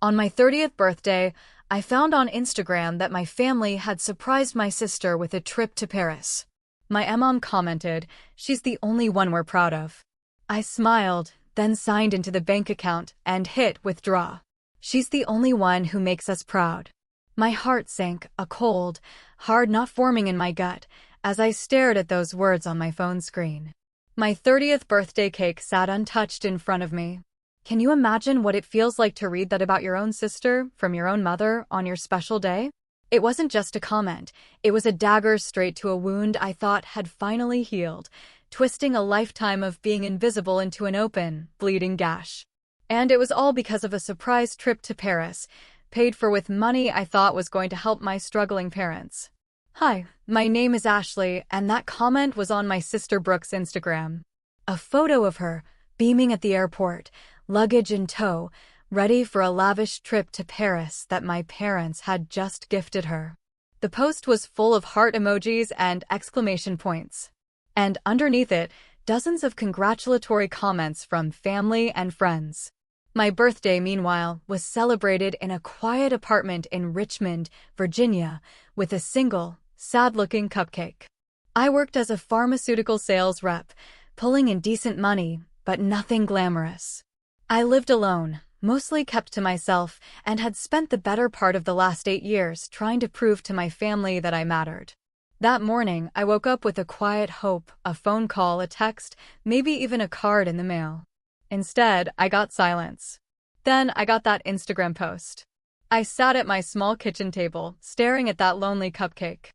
On my 30th birthday, I found on Instagram that my family had surprised my sister with a trip to Paris. My mom commented, "She's the only one we're proud of." I smiled, then signed into the bank account and hit withdraw. She's the only one who makes us proud. My heart sank, a cold, hard knot forming in my gut, as I stared at those words on my phone screen. My 30th birthday cake sat untouched in front of me. Can you imagine what it feels like to read that about your own sister, from your own mother, on your special day? It wasn't just a comment, it was a dagger straight to a wound I thought had finally healed, twisting a lifetime of being invisible into an open, bleeding gash. And it was all because of a surprise trip to Paris, paid for with money I thought was going to help my struggling parents. Hi, my name is Ashley, and that comment was on my sister Brooke's Instagram. A photo of her, beaming at the airport, luggage in tow, ready for a lavish trip to Paris that my parents had just gifted her. The post was full of heart emojis and exclamation points. And underneath it, dozens of congratulatory comments from family and friends. My birthday, meanwhile, was celebrated in a quiet apartment in Richmond, Virginia, with a single, sad-looking cupcake. I worked as a pharmaceutical sales rep, pulling in decent money, but nothing glamorous. I lived alone, mostly kept to myself, and had spent the better part of the last 8 years trying to prove to my family that I mattered. That morning, I woke up with a quiet hope, a phone call, a text, maybe even a card in the mail. Instead, I got silence. Then I got that Instagram post. I sat at my small kitchen table, staring at that lonely cupcake.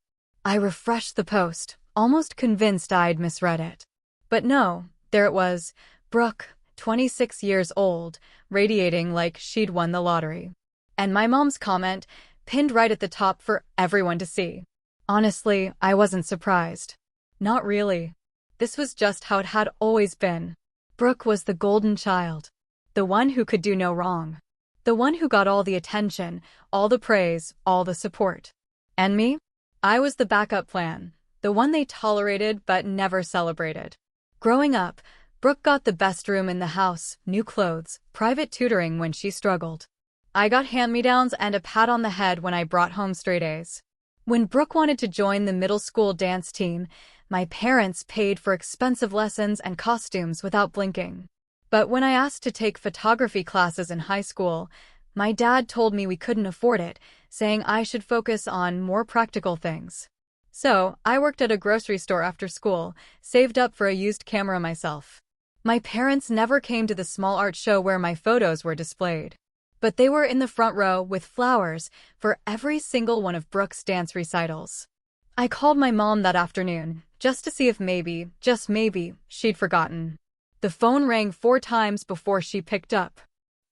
I refreshed the post, almost convinced I'd misread it. But no, there it was, Brooke, 26 years old, radiating like she'd won the lottery. And my mom's comment, pinned right at the top for everyone to see. Honestly, I wasn't surprised. Not really. This was just how it had always been. Brooke was the golden child. The one who could do no wrong. The one who got all the attention, all the praise, all the support. And me? I was the backup plan. The one they tolerated but never celebrated. Growing up, Brooke got the best room in the house, new clothes, private tutoring when she struggled. I got hand-me-downs and a pat on the head when I brought home straight A's. When Brooke wanted to join the middle school dance team, my parents paid for expensive lessons and costumes without blinking. But when I asked to take photography classes in high school, my dad told me we couldn't afford it, saying I should focus on more practical things. So, I worked at a grocery store after school, saved up for a used camera myself. My parents never came to the small art show where my photos were displayed. But they were in the front row with flowers for every single one of Brooke's dance recitals. I called my mom that afternoon, just to see if maybe, just maybe, she'd forgotten. The phone rang 4 times before she picked up.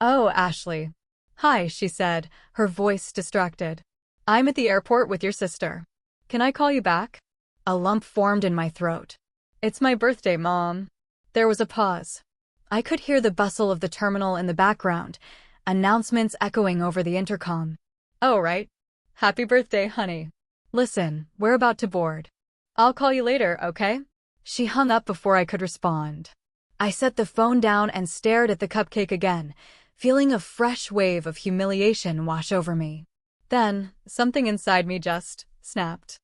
"Oh, Ashley." "Hi," she said, her voice distracted. "I'm at the airport with your sister. Can I call you back?" A lump formed in my throat. "It's my birthday, Mom." There was a pause. I could hear the bustle of the terminal in the background, announcements echoing over the intercom. "Oh, right. Happy birthday, honey. Listen, we're about to board. I'll call you later, okay?" She hung up before I could respond. I set the phone down and stared at the cupcake again, feeling a fresh wave of humiliation wash over me. Then, something inside me just snapped.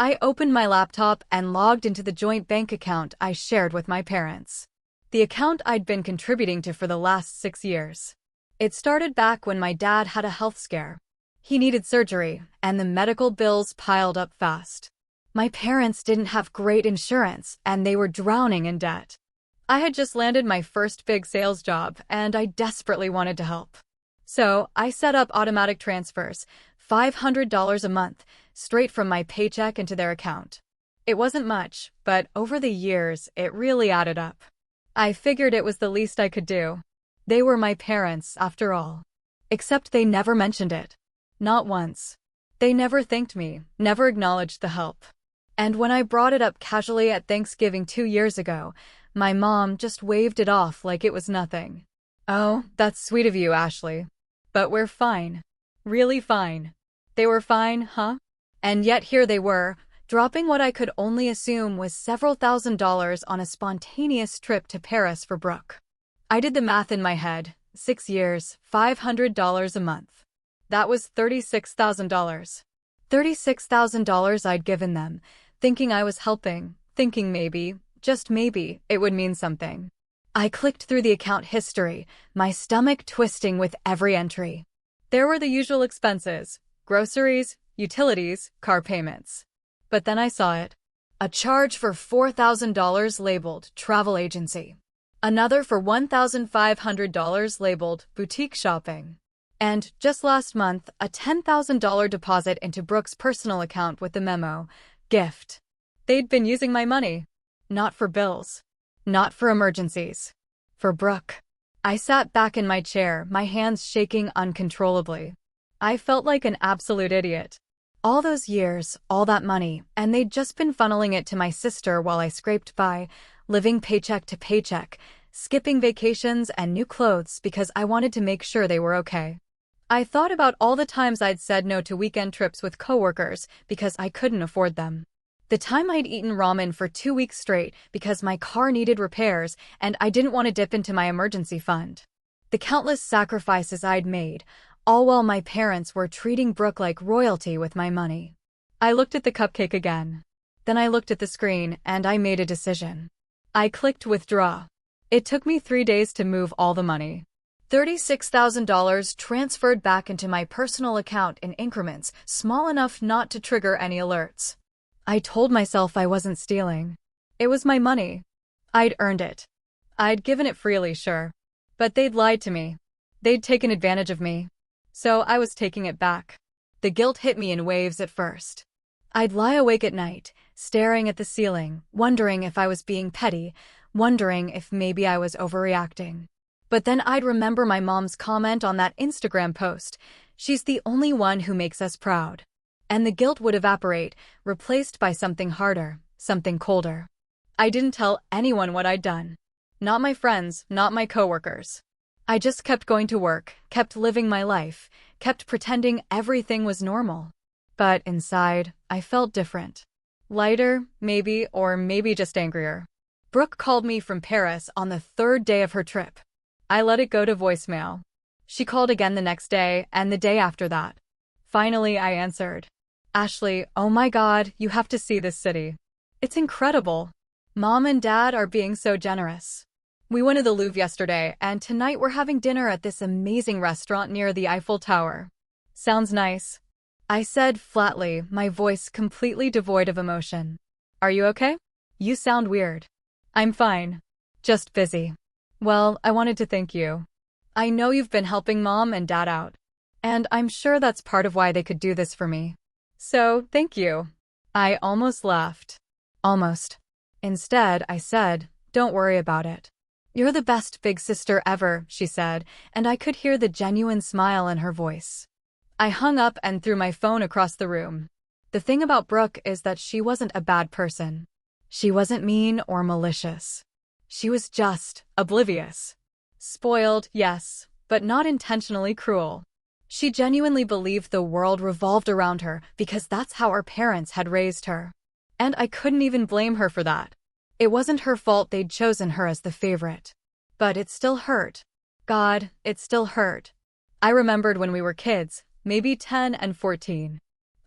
I opened my laptop and logged into the joint bank account I shared with my parents. The account I'd been contributing to for the last 6 years. It started back when my dad had a health scare. He needed surgery, and the medical bills piled up fast. My parents didn't have great insurance, and they were drowning in debt. I had just landed my first big sales job, and I desperately wanted to help. So, I set up automatic transfers, $500 a month, straight from my paycheck into their account. It wasn't much, but over the years, it really added up. I figured it was the least I could do. They were my parents, after all. Except they never mentioned it. Not once. They never thanked me, never acknowledged the help. And when I brought it up casually at Thanksgiving 2 years ago, my mom just waved it off like it was nothing. "Oh, that's sweet of you, Ashley. But we're fine. Really fine." They were fine, huh? And yet here they were, dropping what I could only assume was several $1,000s on a spontaneous trip to Paris for Brooke. I did the math in my head. 6 years, $500 a month. That was $36,000. $36,000 I'd given them, thinking I was helping, thinking maybe, just maybe, it would mean something. I clicked through the account history, my stomach twisting with every entry. There were the usual expenses: groceries, utilities, car payments. But then I saw it. A charge for $4,000 labeled travel agency. Another for $1,500 labeled boutique shopping. And, just last month, a $10,000 deposit into Brooke's personal account with the memo, gift. They'd been using my money. Not for bills. Not for emergencies. For Brooke. I sat back in my chair, my hands shaking uncontrollably. I felt like an absolute idiot. All those years, all that money, and they'd just been funneling it to my sister while I scraped by, living paycheck to paycheck, skipping vacations and new clothes because I wanted to make sure they were okay. I thought about all the times I'd said no to weekend trips with coworkers because I couldn't afford them. The time I'd eaten ramen for 2 weeks straight because my car needed repairs and I didn't want to dip into my emergency fund. The countless sacrifices I'd made, all while my parents were treating Brooke like royalty with my money. I looked at the cupcake again. Then I looked at the screen and I made a decision. I clicked withdraw. It took me 3 days to move all the money. $36,000 transferred back into my personal account in increments small enough not to trigger any alerts. I told myself I wasn't stealing. It was my money. I'd earned it. I'd given it freely, sure. But they'd lied to me. They'd taken advantage of me. So I was taking it back. The guilt hit me in waves at first. I'd lie awake at night, staring at the ceiling, wondering if I was being petty, wondering if maybe I was overreacting. But then I'd remember my mom's comment on that Instagram post, "She's the only one who makes us proud." And the guilt would evaporate, replaced by something harder, something colder. I didn't tell anyone what I'd done. Not my friends, not my coworkers. I just kept going to work, kept living my life, kept pretending everything was normal. But inside, I felt different. Lighter, maybe, or maybe just angrier. Brooke called me from Paris on the 3rd day of her trip. I let it go to voicemail. She called again the next day, and the day after that. Finally, I answered. "Ashley, oh my God, you have to see this city. It's incredible. Mom and Dad are being so generous. We went to the Louvre yesterday, and tonight we're having dinner at this amazing restaurant near the Eiffel Tower. Sounds nice," I said flatly, my voice completely devoid of emotion. "Are you okay? You sound weird." "I'm fine. Just busy." "Well, I wanted to thank you. I know you've been helping Mom and Dad out. And I'm sure that's part of why they could do this for me. So, thank you." I almost laughed. Almost. Instead, I said, "Don't worry about it. You're the best big sister ever," she said, and I could hear the genuine smile in her voice. I hung up and threw my phone across the room. The thing about Brooke is that she wasn't a bad person. She wasn't mean or malicious. She was just oblivious. Spoiled, yes, but not intentionally cruel. She genuinely believed the world revolved around her because that's how her parents had raised her. And I couldn't even blame her for that. It wasn't her fault they'd chosen her as the favorite. But it still hurt. God, it still hurt. I remembered when we were kids, maybe 10 and 14.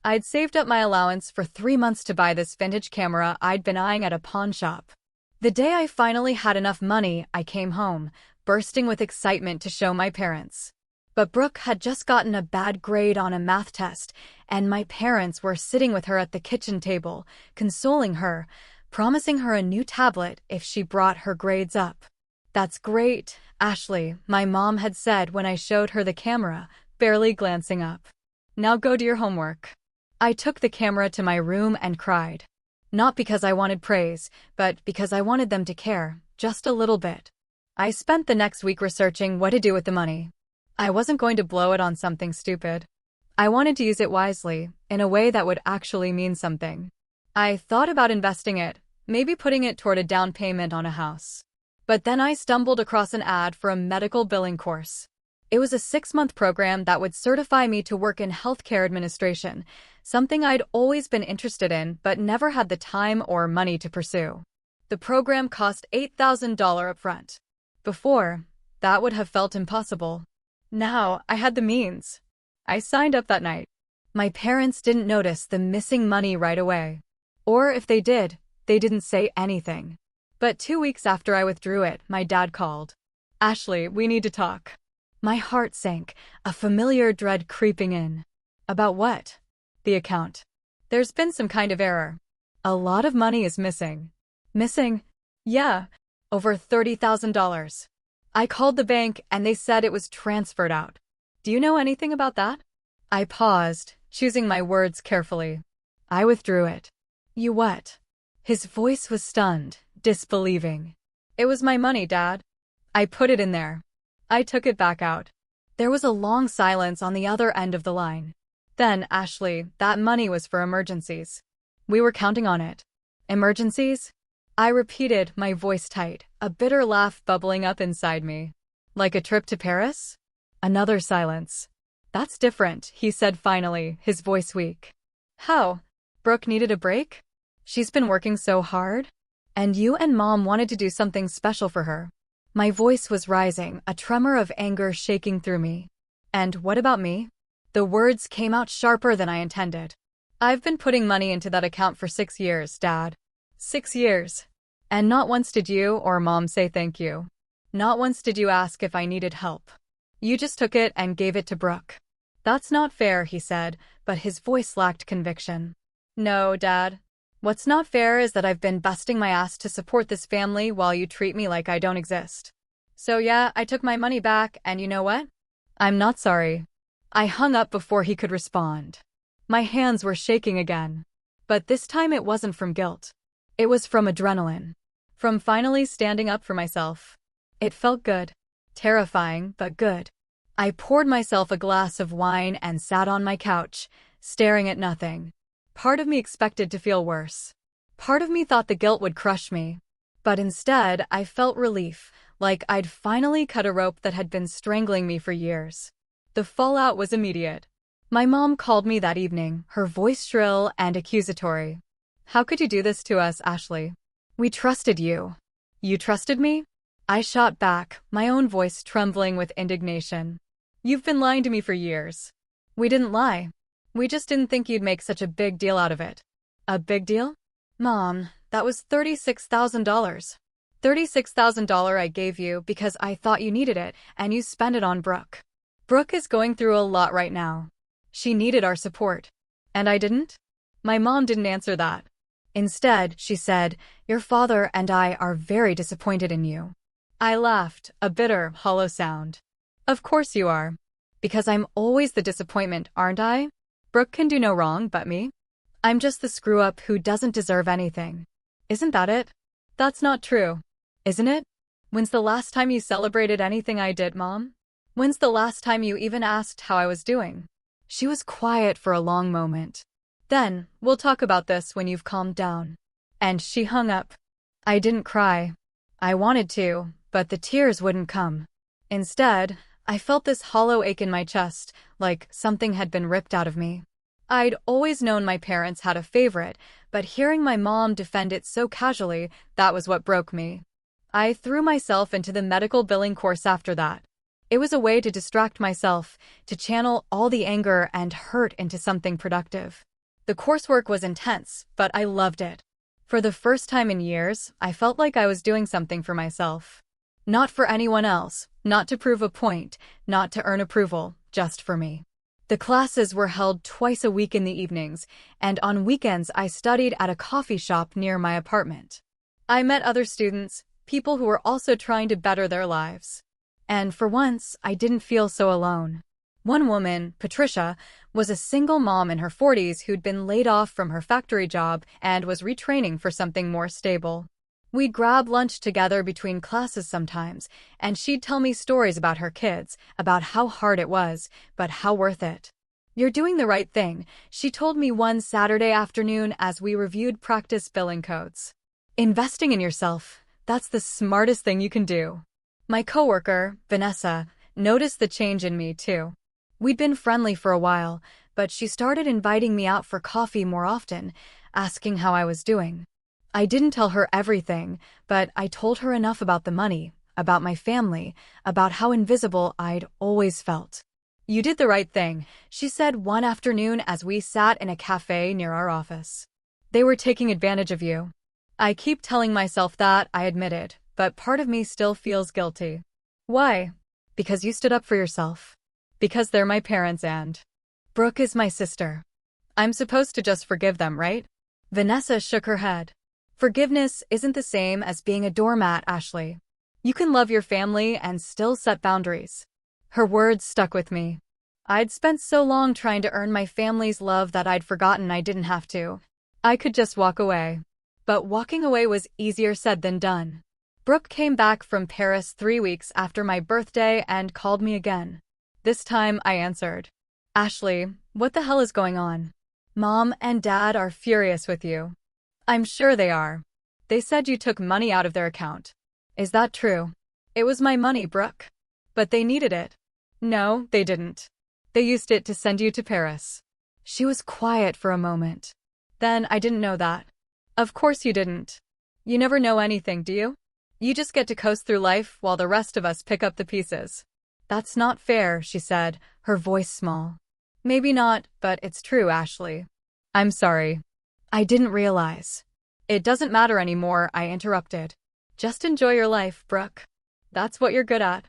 I'd saved up my allowance for 3 months to buy this vintage camera I'd been eyeing at a pawn shop. The day I finally had enough money, I came home, bursting with excitement to show my parents. But Brooke had just gotten a bad grade on a math test, and my parents were sitting with her at the kitchen table, consoling her, promising her a new tablet if she brought her grades up. "That's great, Ashley," my mom had said when I showed her the camera, barely glancing up. "Now go do your homework." I took the camera to my room and cried. Not because I wanted praise, but because I wanted them to care, just a little bit. I spent the next week researching what to do with the money. I wasn't going to blow it on something stupid. I wanted to use it wisely, in a way that would actually mean something. I thought about investing it, maybe putting it toward a down payment on a house. But then I stumbled across an ad for a medical billing course. It was a 6-month program that would certify me to work in healthcare administration, something I'd always been interested in but never had the time or money to pursue. The program cost $8,000 upfront. Before, That would have felt impossible. Now, I had the means. I signed up that night. My parents didn't notice the missing money right away. Or if they did, they didn't say anything. But 2 weeks after I withdrew it, my dad called. Ashley, we need to talk. My heart sank, a familiar dread creeping in. About what? The account. There's been some kind of error. A lot of money is missing. Missing? Yeah, over $30,000. I called the bank and they said it was transferred out. Do you know anything about that? I paused, choosing my words carefully. I withdrew it. You what? His voice was stunned, disbelieving. It was my money, Dad. I put it in there. I took it back out. There was a long silence on the other end of the line. Then, Ashley, that money was for emergencies. We were counting on it. Emergencies? I repeated, my voice tight, a bitter laugh bubbling up inside me. Like a trip to Paris? Another silence. That's different, he said finally, his voice weak. How? Brooke needed a break? She's been working so hard? And you and Mom wanted to do something special for her. My voice was rising, a tremor of anger shaking through me. And what about me? The words came out sharper than I intended. I've been putting money into that account for 6 years, Dad. 6 years. And not once did you or Mom say thank you. Not once did you ask if I needed help. You just took it and gave it to Brooke. That's not fair, he said, but his voice lacked conviction. No, Dad. What's not fair is that I've been busting my ass to support this family while you treat me like I don't exist. So yeah, I took my money back, and you know what? I'm not sorry. I hung up before he could respond. My hands were shaking again. But this time it wasn't from guilt. It was from adrenaline. From finally standing up for myself. It felt good. Terrifying, but good. I poured myself a glass of wine and sat on my couch, staring at nothing. Part of me expected to feel worse. Part of me thought the guilt would crush me. But instead, I felt relief, like I'd finally cut a rope that had been strangling me for years. The fallout was immediate. My mom called me that evening, her voice shrill and accusatory. How could you do this to us, Ashley? We trusted you. You trusted me? I shot back, my own voice trembling with indignation. You've been lying to me for years. We didn't lie. We just didn't think you'd make such a big deal out of it. A big deal? Mom, that was $36,000. $36,000 I gave you because I thought you needed it, and you spent it on Brooke. Brooke is going through a lot right now. She needed our support. And I didn't? My mom didn't answer that. Instead, she said, your father and I are very disappointed in you. I laughed, a bitter, hollow sound. Of course you are. Because I'm always the disappointment, aren't I? Brooke can do no wrong but me. I'm just the screw-up who doesn't deserve anything. Isn't that it? That's not true. Isn't it? When's the last time you celebrated anything I did, Mom? When's the last time you even asked how I was doing? She was quiet for a long moment. Then, we'll talk about this when you've calmed down. And she hung up. I didn't cry. I wanted to, but the tears wouldn't come. Instead, I felt this hollow ache in my chest, like something had been ripped out of me. I'd always known my parents had a favorite, but hearing my mom defend it so casually, that was what broke me. I threw myself into the medical billing course after that. It was a way to distract myself, to channel all the anger and hurt into something productive. The coursework was intense, but I loved it. For the first time in years, I felt like I was doing something for myself. Not for anyone else, not to prove a point, not to earn approval, just for me. The classes were held twice a week in the evenings, and on weekends I studied at a coffee shop near my apartment. I met other students, people who were also trying to better their lives. And for once, I didn't feel so alone. One woman, Patricia, was a single mom in her 40s who'd been laid off from her factory job and was retraining for something more stable. We'd grab lunch together between classes sometimes, and she'd tell me stories about her kids, about how hard it was, but how worth it. You're doing the right thing, she told me one Saturday afternoon as we reviewed practice billing codes. Investing in yourself, that's the smartest thing you can do. My coworker, Vanessa, noticed the change in me too. We'd been friendly for a while, but she started inviting me out for coffee more often, asking how I was doing. I didn't tell her everything, but I told her enough about the money, about my family, about how invisible I'd always felt. "You did the right thing," she said one afternoon as we sat in a cafe near our office. "They were taking advantage of you." I keep telling myself that, I admitted, but part of me still feels guilty. Why? Because you stood up for yourself. Because they're my parents and Brooke is my sister. I'm supposed to just forgive them, right? Vanessa shook her head. Forgiveness isn't the same as being a doormat, Ashley. You can love your family and still set boundaries. Her words stuck with me. I'd spent so long trying to earn my family's love that I'd forgotten I didn't have to. I could just walk away. But walking away was easier said than done. Brooke came back from Paris 3 weeks after my birthday and called me again. This time I answered. "Ashley, what the hell is going on? Mom and Dad are furious with you." "I'm sure they are. They said you took money out of their account." "Is that true?" "It was my money, Brooke." "But they needed it." "No, they didn't. They used it to send you to Paris." She was quiet for a moment. "Then I didn't know that." "Of course you didn't. You never know anything, do you? You just get to coast through life while the rest of us pick up the pieces." "That's not fair," she said, her voice small. "Maybe not, but it's true, Ashley." "I'm sorry. I didn't realize." "It doesn't matter anymore," I interrupted. "Just enjoy your life, Brooke. That's what you're good at."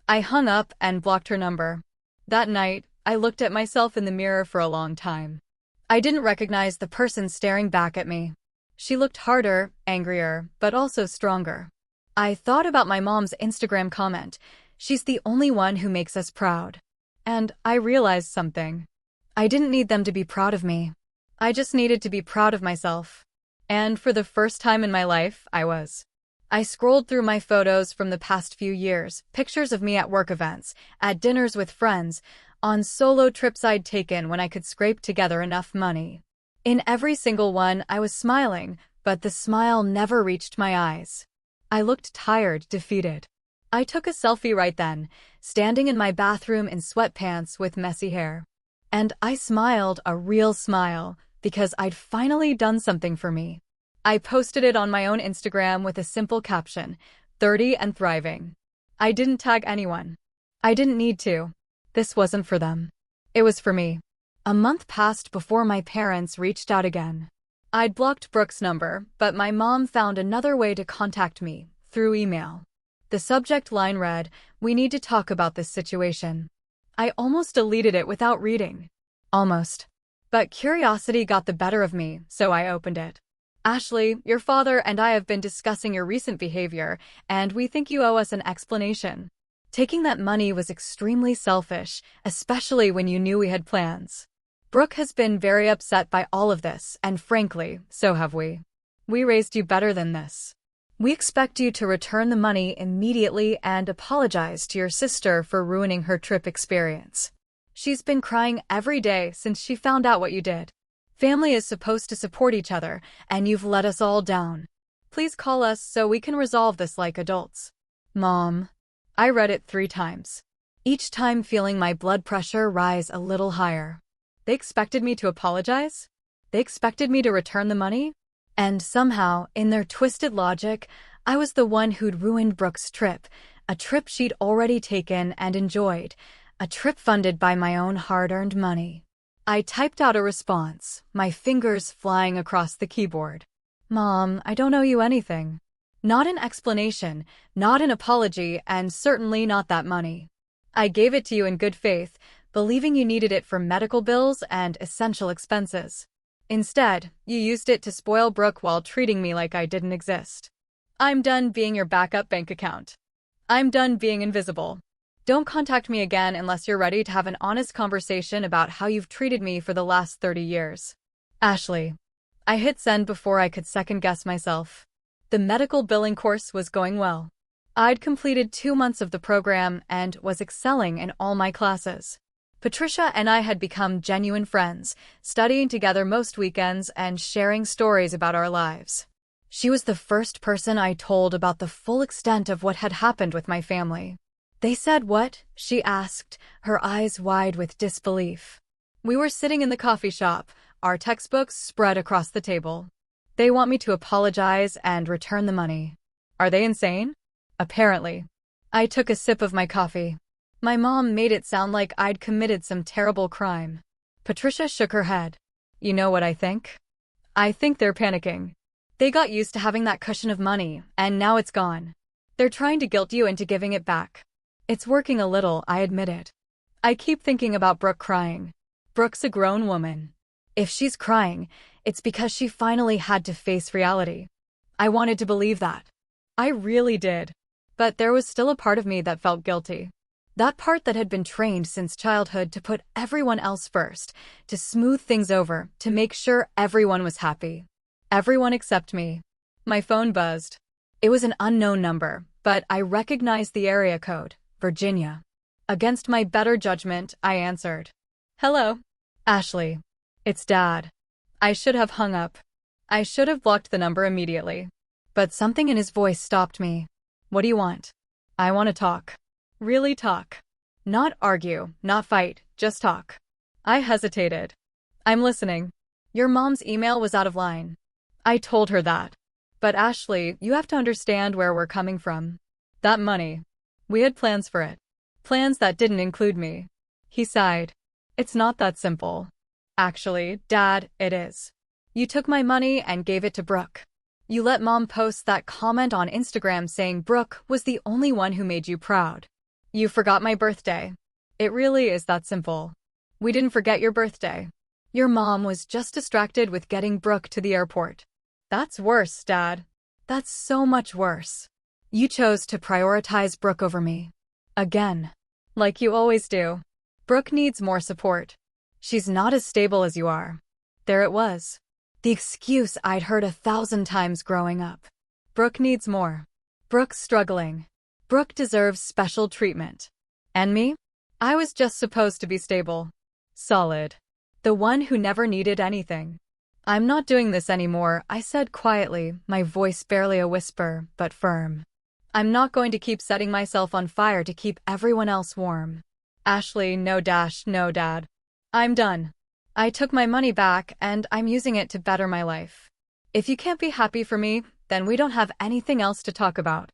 I hung up and blocked her number. That night, I looked at myself in the mirror for a long time. I didn't recognize the person staring back at me. She looked harder, angrier, but also stronger. I thought about my mom's Instagram comment. "She's the only one who makes us proud." And I realized something. I didn't need them to be proud of me. I just needed to be proud of myself. And for the first time in my life, I was. I scrolled through my photos from the past few years, pictures of me at work events, at dinners with friends, on solo trips I'd taken when I could scrape together enough money. In every single one, I was smiling, but the smile never reached my eyes. I looked tired, defeated. I took a selfie right then, standing in my bathroom in sweatpants with messy hair. And I smiled a real smile, because I'd finally done something for me. I posted it on my own Instagram with a simple caption, 30 and thriving. I didn't tag anyone. I didn't need to. This wasn't for them. It was for me. A month passed before my parents reached out again. I'd blocked Brooke's number, but my mom found another way to contact me, through email. The subject line read, "We need to talk about this situation." I almost deleted it without reading. Almost. But curiosity got the better of me, so I opened it. "Ashley, your father and I have been discussing your recent behavior, and we think you owe us an explanation. Taking that money was extremely selfish, especially when you knew we had plans. Brooke has been very upset by all of this, and frankly, so have we. We raised you better than this. We expect you to return the money immediately and apologize to your sister for ruining her trip experience. She's been crying every day since she found out what you did. Family is supposed to support each other, and you've let us all down. Please call us so we can resolve this like adults." Mom. I read it 3 times. Each time feeling my blood pressure rise a little higher. They expected me to apologize? They expected me to return the money? And somehow, in their twisted logic, I was the one who'd ruined Brooke's trip, a trip she'd already taken and enjoyed, a trip funded by my own hard-earned money. I typed out a response, my fingers flying across the keyboard. "Mom, I don't owe you anything. Not an explanation, not an apology, and certainly not that money. I gave it to you in good faith, believing you needed it for medical bills and essential expenses. Instead, you used it to spoil Brooke while treating me like I didn't exist. I'm done being your backup bank account. I'm done being invisible. Don't contact me again unless you're ready to have an honest conversation about how you've treated me for the last 30 years. Ashley." I hit send before I could second-guess myself. The medical billing course was going well. I'd completed 2 months of the program and was excelling in all my classes. Patricia and I had become genuine friends, studying together most weekends and sharing stories about our lives. She was the first person I told about the full extent of what had happened with my family. "They said what?" she asked, her eyes wide with disbelief. We were sitting in the coffee shop, our textbooks spread across the table. "They want me to apologize and return the money." "Are they insane?" Apparently. I took a sip of my coffee. My mom made it sound like I'd committed some terrible crime. Patricia shook her head. You know what I think? I think they're panicking. They got used to having that cushion of money, and now it's gone. They're trying to guilt you into giving it back. It's working a little, I admit it. I keep thinking about Brooke crying. Brooke's a grown woman. If she's crying, it's because she finally had to face reality. I wanted to believe that. I really did. But there was still a part of me that felt guilty. That part that had been trained since childhood to put everyone else first, to smooth things over, to make sure everyone was happy. Everyone except me. My phone buzzed. It was an unknown number, but I recognized the area code, Virginia. Against my better judgment, I answered. Hello. Ashley. It's Dad. I should have hung up. I should have blocked the number immediately. But something in his voice stopped me. What do you want? I want to talk. Really talk. Not argue, not fight, just talk. I hesitated. I'm listening. Your mom's email was out of line. I told her that. But Ashley, you have to understand where we're coming from. That money. We had plans for it. Plans that didn't include me. He sighed. It's not that simple. Actually, Dad, it is. You took my money and gave it to Brooke. You let Mom post that comment on Instagram saying Brooke was the only one who made you proud. You forgot my birthday. It really is that simple. We didn't forget your birthday. Your mom was just distracted with getting Brooke to the airport. That's worse, Dad. That's so much worse. You chose to prioritize Brooke over me. Again. Like you always do. Brooke needs more support. She's not as stable as you are. There it was. The excuse I'd heard 1,000 times growing up. Brooke needs more. Brooke's struggling. Brooke deserves special treatment. And me? I was just supposed to be stable. Solid. The one who never needed anything. I'm not doing this anymore, I said quietly, my voice barely a whisper, but firm. I'm not going to keep setting myself on fire to keep everyone else warm. Ashley, no, Dad. I'm done. I took my money back, and I'm using it to better my life. If you can't be happy for me, then we don't have anything else to talk about.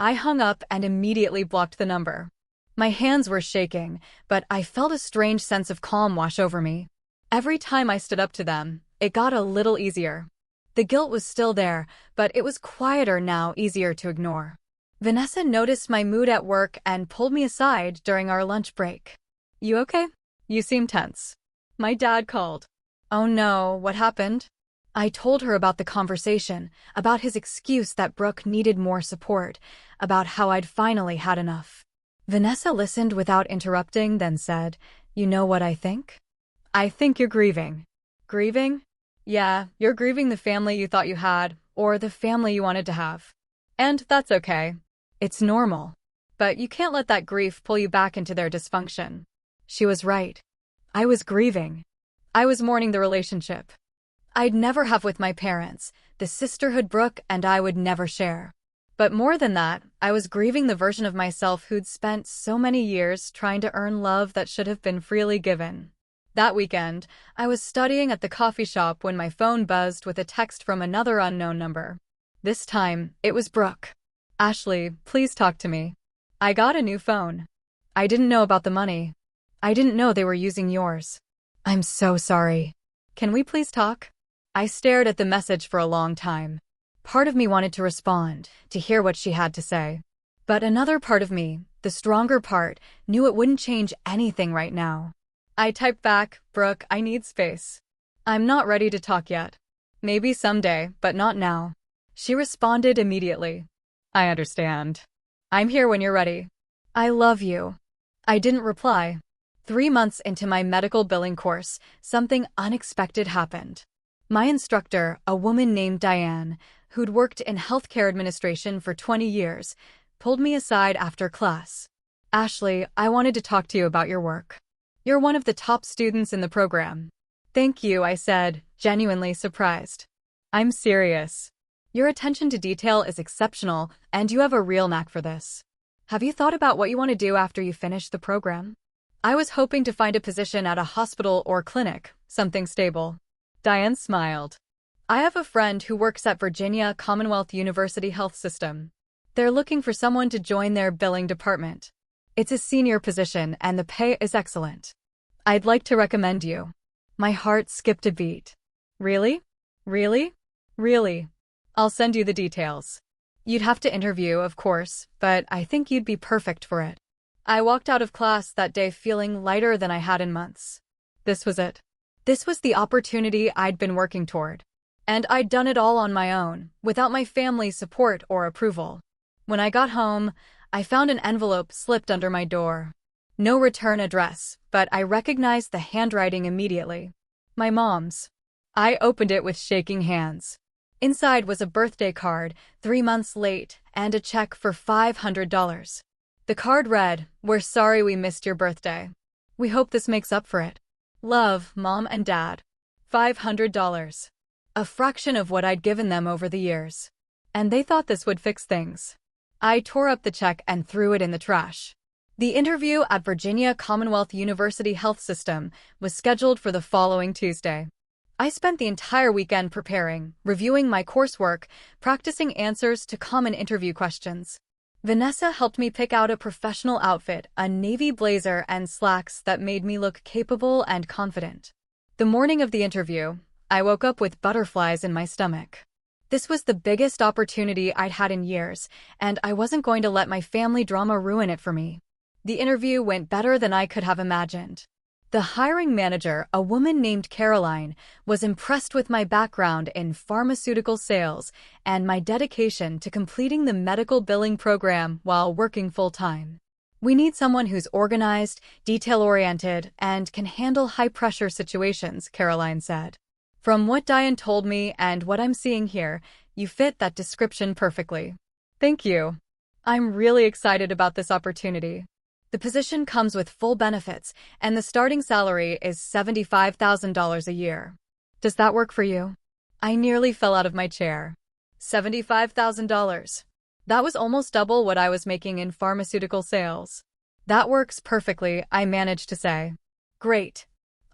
I hung up and immediately blocked the number. My hands were shaking, but I felt a strange sense of calm wash over me. Every time I stood up to them, it got a little easier. The guilt was still there, but it was quieter now, easier to ignore. Vanessa noticed my mood at work and pulled me aside during our lunch break. You okay? You seem tense. My dad called. Oh no, what happened? I told her about the conversation, about his excuse that Brooke needed more support, about how I'd finally had enough. Vanessa listened without interrupting, then said, You know what I think? I think you're grieving. Grieving? Yeah, you're grieving the family you thought you had, or the family you wanted to have. And that's okay. It's normal. But you can't let that grief pull you back into their dysfunction. She was right. I was grieving. I was mourning the relationship I'd never have with my parents, the sisterhood Brooke and I would never share. But more than that, I was grieving the version of myself who'd spent so many years trying to earn love that should have been freely given. That weekend, I was studying at the coffee shop when my phone buzzed with a text from another unknown number. This time, it was Brooke. Ashley, please talk to me. I got a new phone. I didn't know about the money. I didn't know they were using yours. I'm so sorry. Can we please talk? I stared at the message for a long time. Part of me wanted to respond, to hear what she had to say. But another part of me, the stronger part, knew it wouldn't change anything right now. I typed back, Brooke, I need space. I'm not ready to talk yet. Maybe someday, but not now. She responded immediately. I understand. I'm here when you're ready. I love you. I didn't reply. 3 months into my medical billing course, something unexpected happened. My instructor, a woman named Diane, who'd worked in healthcare administration for 20 years, pulled me aside after class. Ashley, I wanted to talk to you about your work. You're one of the top students in the program. Thank you, I said, genuinely surprised. I'm serious. Your attention to detail is exceptional, and you have a real knack for this. Have you thought about what you want to do after you finish the program? I was hoping to find a position at a hospital or clinic, something stable. Diane smiled. I have a friend who works at Virginia Commonwealth University Health System. They're looking for someone to join their billing department. It's a senior position and the pay is excellent. I'd like to recommend you. My heart skipped a beat. Really? Really? Really? I'll send you the details. You'd have to interview, of course, but I think you'd be perfect for it. I walked out of class that day feeling lighter than I had in months. This was it. This was the opportunity I'd been working toward. And I'd done it all on my own, without my family's support or approval. When I got home, I found an envelope slipped under my door. No return address, but I recognized the handwriting immediately. My mom's. I opened it with shaking hands. Inside was a birthday card, 3 months late, and a check for $500. The card read, "We're sorry we missed your birthday. We hope this makes up for it. Love, Mom and Dad." $500. A fraction of what I'd given them over the years. And they thought this would fix things. I tore up the check and threw it in the trash. The interview at Virginia Commonwealth University Health System was scheduled for the following Tuesday. I spent the entire weekend preparing, reviewing my coursework, practicing answers to common interview questions. Vanessa helped me pick out a professional outfit, a navy blazer and slacks that made me look capable and confident. The morning of the interview, I woke up with butterflies in my stomach. This was the biggest opportunity I'd had in years, and I wasn't going to let my family drama ruin it for me. The interview went better than I could have imagined. The hiring manager, a woman named Caroline, was impressed with my background in pharmaceutical sales and my dedication to completing the medical billing program while working full-time. "We need someone who's organized, detail-oriented, and can handle high-pressure situations," Caroline said. "From what Diane told me and what I'm seeing here, you fit that description perfectly." Thank you. I'm really excited about this opportunity. The position comes with full benefits, and the starting salary is $75,000 a year. Does that work for you? I nearly fell out of my chair. $75,000. That was almost double what I was making in pharmaceutical sales. That works perfectly, I managed to say. Great.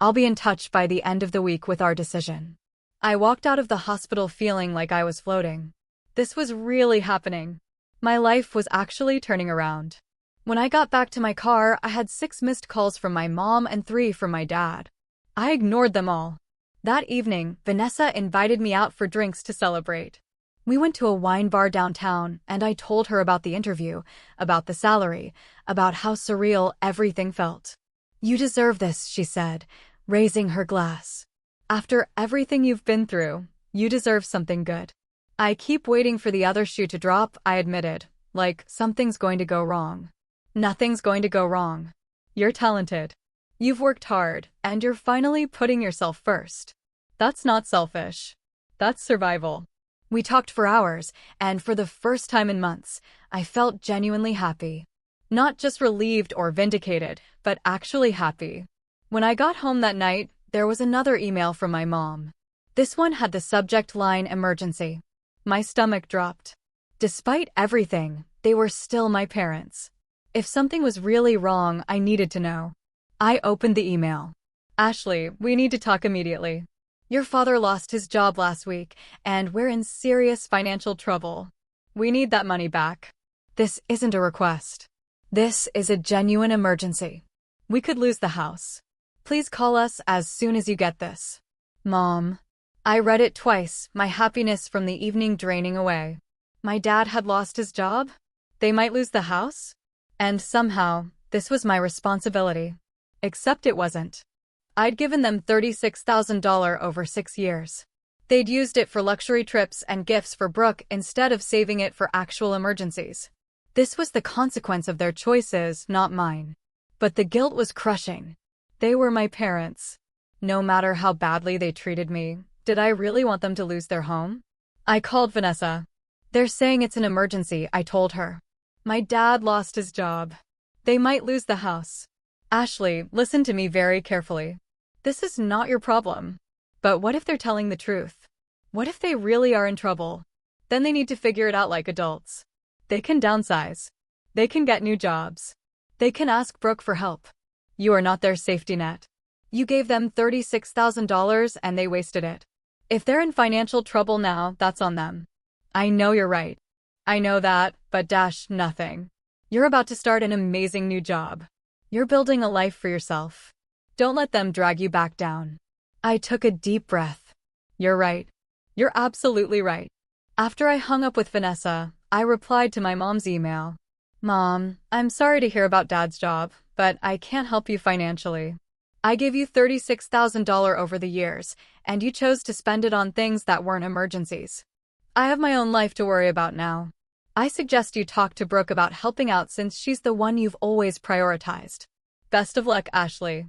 I'll be in touch by the end of the week with our decision. I walked out of the hospital feeling like I was floating. This was really happening. My life was actually turning around. When I got back to my car, I had 6 missed calls from my mom and 3 from my dad. I ignored them all. That evening, Vanessa invited me out for drinks to celebrate. We went to a wine bar downtown, and I told her about the interview, about the salary, about how surreal everything felt. "You deserve this," she said, raising her glass. "After everything you've been through, you deserve something good." "I keep waiting for the other shoe to drop," I admitted, like something's going to go wrong. Nothing's going to go wrong. You're talented. You've worked hard, and you're finally putting yourself first. That's not selfish. That's survival. We talked for hours, and for the first time in months, I felt genuinely happy. Not just relieved or vindicated, but actually happy. When I got home that night, there was another email from my mom. This one had the subject line "emergency." My stomach dropped. Despite everything, they were still my parents. If something was really wrong, I needed to know. I opened the email. "Ashley, we need to talk immediately. Your father lost his job last week, and we're in serious financial trouble. We need that money back. This isn't a request. This is a genuine emergency. We could lose the house. Please call us as soon as you get this." Mom. I read it twice, my happiness from the evening draining away. My dad had lost his job? They might lose the house? And somehow, this was my responsibility. Except it wasn't. I'd given them $36,000 over 6 years. They'd used it for luxury trips and gifts for Brooke instead of saving it for actual emergencies. This was the consequence of their choices, not mine. But the guilt was crushing. They were my parents. No matter how badly they treated me, did I really want them to lose their home? I called Vanessa. "They're saying it's an emergency," I told her. "My dad lost his job. They might lose the house." "Ashley, listen to me very carefully. This is not your problem. But what if they're telling the truth? What if they really are in trouble? Then they need to figure it out like adults. They can downsize. They can get new jobs. They can ask Brooke for help. You are not their safety net. You gave them $36,000 and they wasted it. If they're in financial trouble now, that's on them. I know you're right. I know that, but nothing. You're about to start an amazing new job. You're building a life for yourself. Don't let them drag you back down. I took a deep breath. You're right. You're absolutely right. After I hung up with Vanessa, I replied to my mom's email. Mom, I'm sorry to hear about Dad's job, but I can't help you financially. I gave you $36,000 over the years, and you chose to spend it on things that weren't emergencies. I have my own life to worry about now. I suggest you talk to Brooke about helping out since she's the one you've always prioritized. Best of luck, Ashley.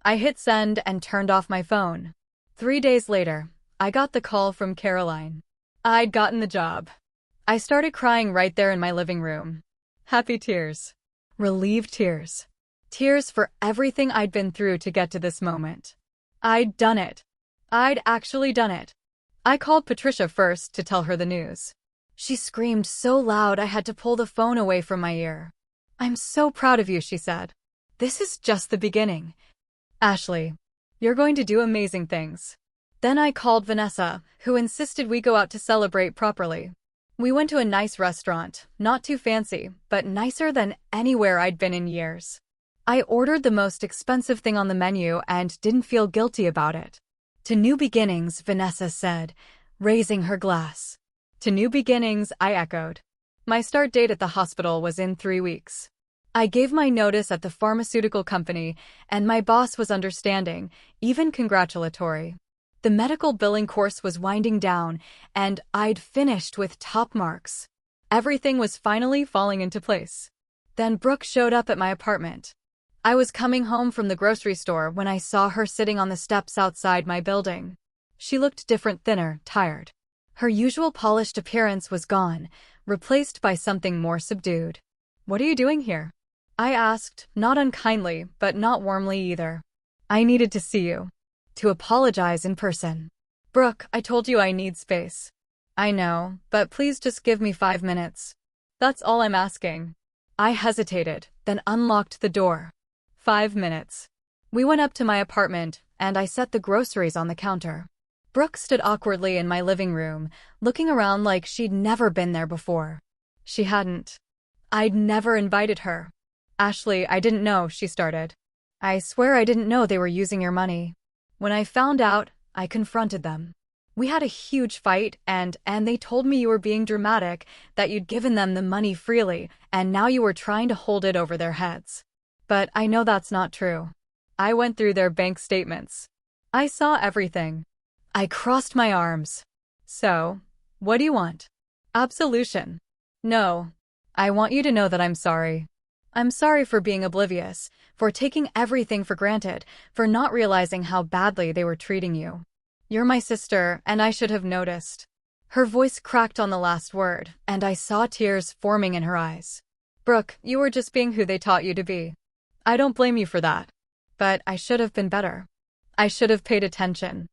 I hit send and turned off my phone. 3 days later, I got the call from Caroline. I'd gotten the job. I started crying right there in my living room. Happy tears. Relieved tears. Tears for everything I'd been through to get to this moment. I'd done it. I'd actually done it. I called Patricia first to tell her the news. She screamed so loud I had to pull the phone away from my ear. I'm so proud of you, she said. This is just the beginning. Ashley, you're going to do amazing things. Then I called Vanessa, who insisted we go out to celebrate properly. We went to a nice restaurant, not too fancy, but nicer than anywhere I'd been in years. I ordered the most expensive thing on the menu and didn't feel guilty about it. To new beginnings, Vanessa said, raising her glass. To new beginnings, I echoed. My start date at the hospital was in 3 weeks. I gave my notice at the pharmaceutical company, and my boss was understanding, even congratulatory. The medical billing course was winding down, and I'd finished with top marks. Everything was finally falling into place. Then Brooke showed up at my apartment. I was coming home from the grocery store when I saw her sitting on the steps outside my building. She looked different, thinner, tired. Her usual polished appearance was gone, replaced by something more subdued. What are you doing here? I asked, not unkindly, but not warmly either. I needed to see you. To apologize in person. Brooke, I told you I need space. I know, but please just give me 5 minutes. That's all I'm asking. I hesitated, then unlocked the door. 5 minutes. We went up to my apartment, and I set the groceries on the counter. Brooke stood awkwardly in my living room, looking around like she'd never been there before. She hadn't. I'd never invited her. Ashley, I didn't know, she started. I swear I didn't know they were using your money. When I found out, I confronted them. We had a huge fight, and they told me you were being dramatic, that you'd given them the money freely, and now you were trying to hold it over their heads. But I know that's not true. I went through their bank statements. I saw everything. I crossed my arms. So, what do you want? Absolution. No. I want you to know that I'm sorry. I'm sorry for being oblivious, for taking everything for granted, for not realizing how badly they were treating you. You're my sister, and I should have noticed. Her voice cracked on the last word, and I saw tears forming in her eyes. Brooke, you were just being who they taught you to be. I don't blame you for that. But I should have been better. I should have paid attention.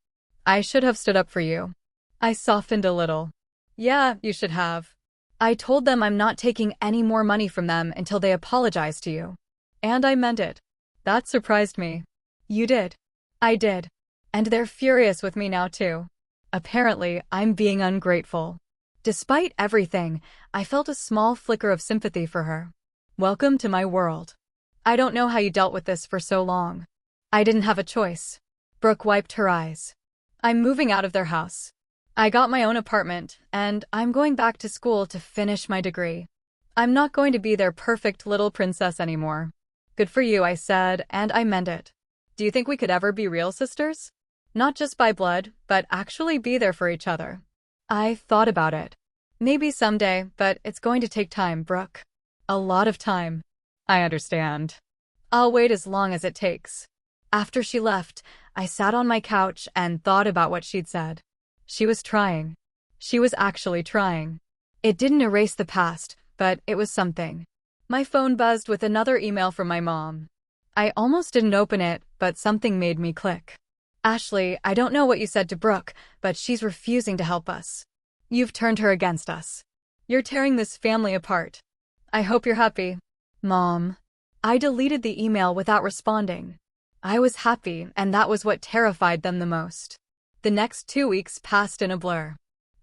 I should have stood up for you. I softened a little. Yeah, you should have. I told them I'm not taking any more money from them until they apologize to you. And I meant it. That surprised me. You did. I did. And they're furious with me now too. Apparently, I'm being ungrateful. Despite everything, I felt a small flicker of sympathy for her. Welcome to my world. I don't know how you dealt with this for so long. I didn't have a choice. Brooke wiped her eyes. I'm moving out of their house. I got my own apartment, and I'm going back to school to finish my degree. I'm not going to be their perfect little princess anymore. Good for you, I said, and I meant it. Do you think we could ever be real sisters? Not just by blood, but actually be there for each other. I thought about it. Maybe someday, but it's going to take time, Brooke. A lot of time. I understand. I'll wait as long as it takes. After she left, I sat on my couch and thought about what she'd said. She was trying. She was actually trying. It didn't erase the past, but it was something. My phone buzzed with another email from my mom. I almost didn't open it, but something made me click. Ashley, I don't know what you said to Brooke, but she's refusing to help us. You've turned her against us. You're tearing this family apart. I hope you're happy. Mom. I deleted the email without responding. I was happy, and that was what terrified them the most. The next 2 weeks passed in a blur.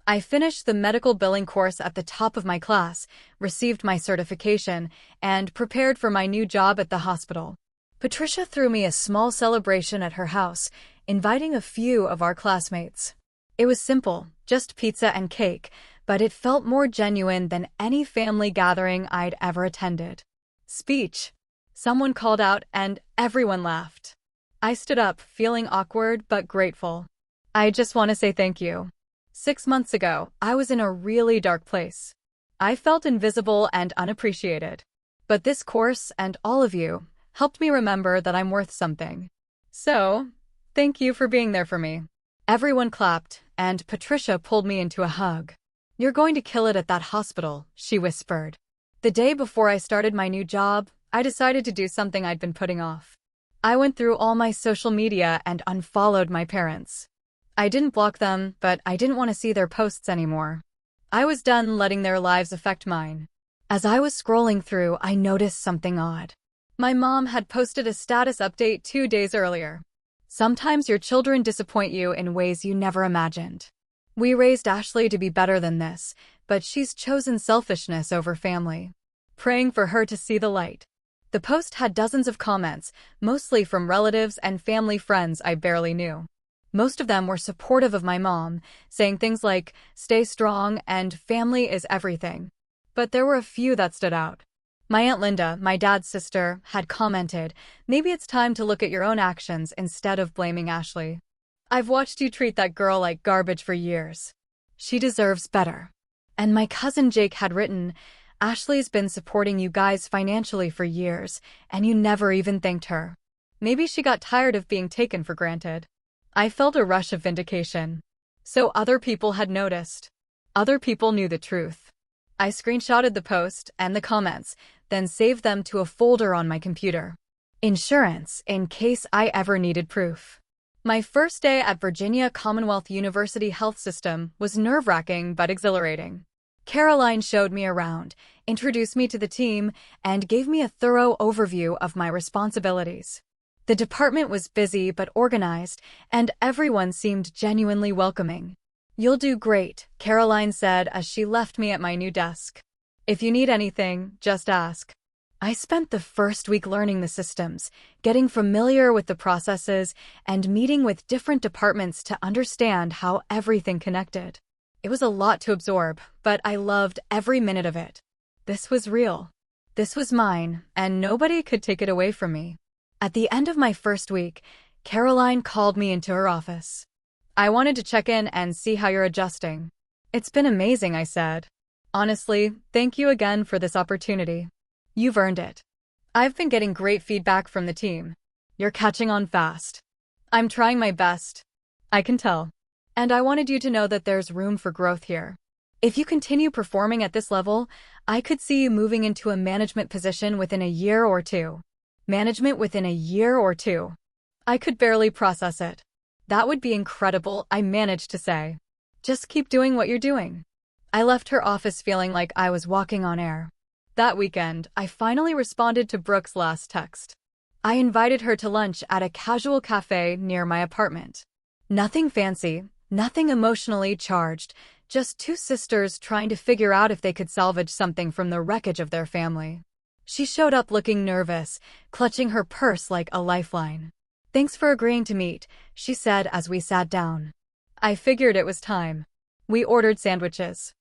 I finished the medical billing course at the top of my class, received my certification, and prepared for my new job at the hospital. Patricia threw me a small celebration at her house, inviting a few of our classmates. It was simple, just pizza and cake, but it felt more genuine than any family gathering I'd ever attended. Speech. Someone called out and everyone laughed. I stood up, feeling awkward but grateful. I just want to say thank you. 6 months ago, I was in a really dark place. I felt invisible and unappreciated. But this course and all of you helped me remember that I'm worth something. So, thank you for being there for me. Everyone clapped, and Patricia pulled me into a hug. You're going to kill it at that hospital, she whispered. The day before I started my new job, I decided to do something I'd been putting off. I went through all my social media and unfollowed my parents. I didn't block them, but I didn't want to see their posts anymore. I was done letting their lives affect mine. As I was scrolling through, I noticed something odd. My mom had posted a status update 2 days earlier. Sometimes your children disappoint you in ways you never imagined. We raised Ashley to be better than this, but she's chosen selfishness over family. Praying for her to see the light. The post had dozens of comments, mostly from relatives and family friends I barely knew. Most of them were supportive of my mom, saying things like, "Stay strong," and "Family is everything." But there were a few that stood out. My Aunt Linda, my dad's sister, had commented, "Maybe it's time to look at your own actions instead of blaming Ashley. I've watched you treat that girl like garbage for years. She deserves better." And my cousin Jake had written, "Ashley's been supporting you guys financially for years, and you never even thanked her. Maybe she got tired of being taken for granted." I felt a rush of vindication. So other people had noticed. Other people knew the truth. I screenshotted the post and the comments, then saved them to a folder on my computer. Insurance, in case I ever needed proof. My first day at Virginia Commonwealth University Health System was nerve-wracking but exhilarating. Caroline showed me around, introduced me to the team, and gave me a thorough overview of my responsibilities. The department was busy but organized, and everyone seemed genuinely welcoming. "You'll do great," Caroline said as she left me at my new desk. "If you need anything, just ask." I spent the first week learning the systems, getting familiar with the processes, and meeting with different departments to understand how everything connected. It was a lot to absorb, but I loved every minute of it. This was real. This was mine, and nobody could take it away from me. At the end of my first week, Caroline called me into her office. "I wanted to check in and see how you're adjusting." "It's been amazing," I said. "Honestly, thank you again for this opportunity. You've earned it. I've been getting great feedback from the team. You're catching on fast. I'm trying my best. I can tell. And I wanted you to know that there's room for growth here. If you continue performing at this level, I could see you moving into a management position within a year or two." Management within a year or two. I could barely process it. "That would be incredible," I managed to say. "Just keep doing what you're doing." I left her office feeling like I was walking on air. That weekend, I finally responded to Brooke's last text. I invited her to lunch at a casual cafe near my apartment. Nothing fancy, nothing emotionally charged, just two sisters trying to figure out if they could salvage something from the wreckage of their family. She showed up looking nervous, clutching her purse like a lifeline. "Thanks for agreeing to meet," she said as we sat down. I figured it was time. We ordered sandwiches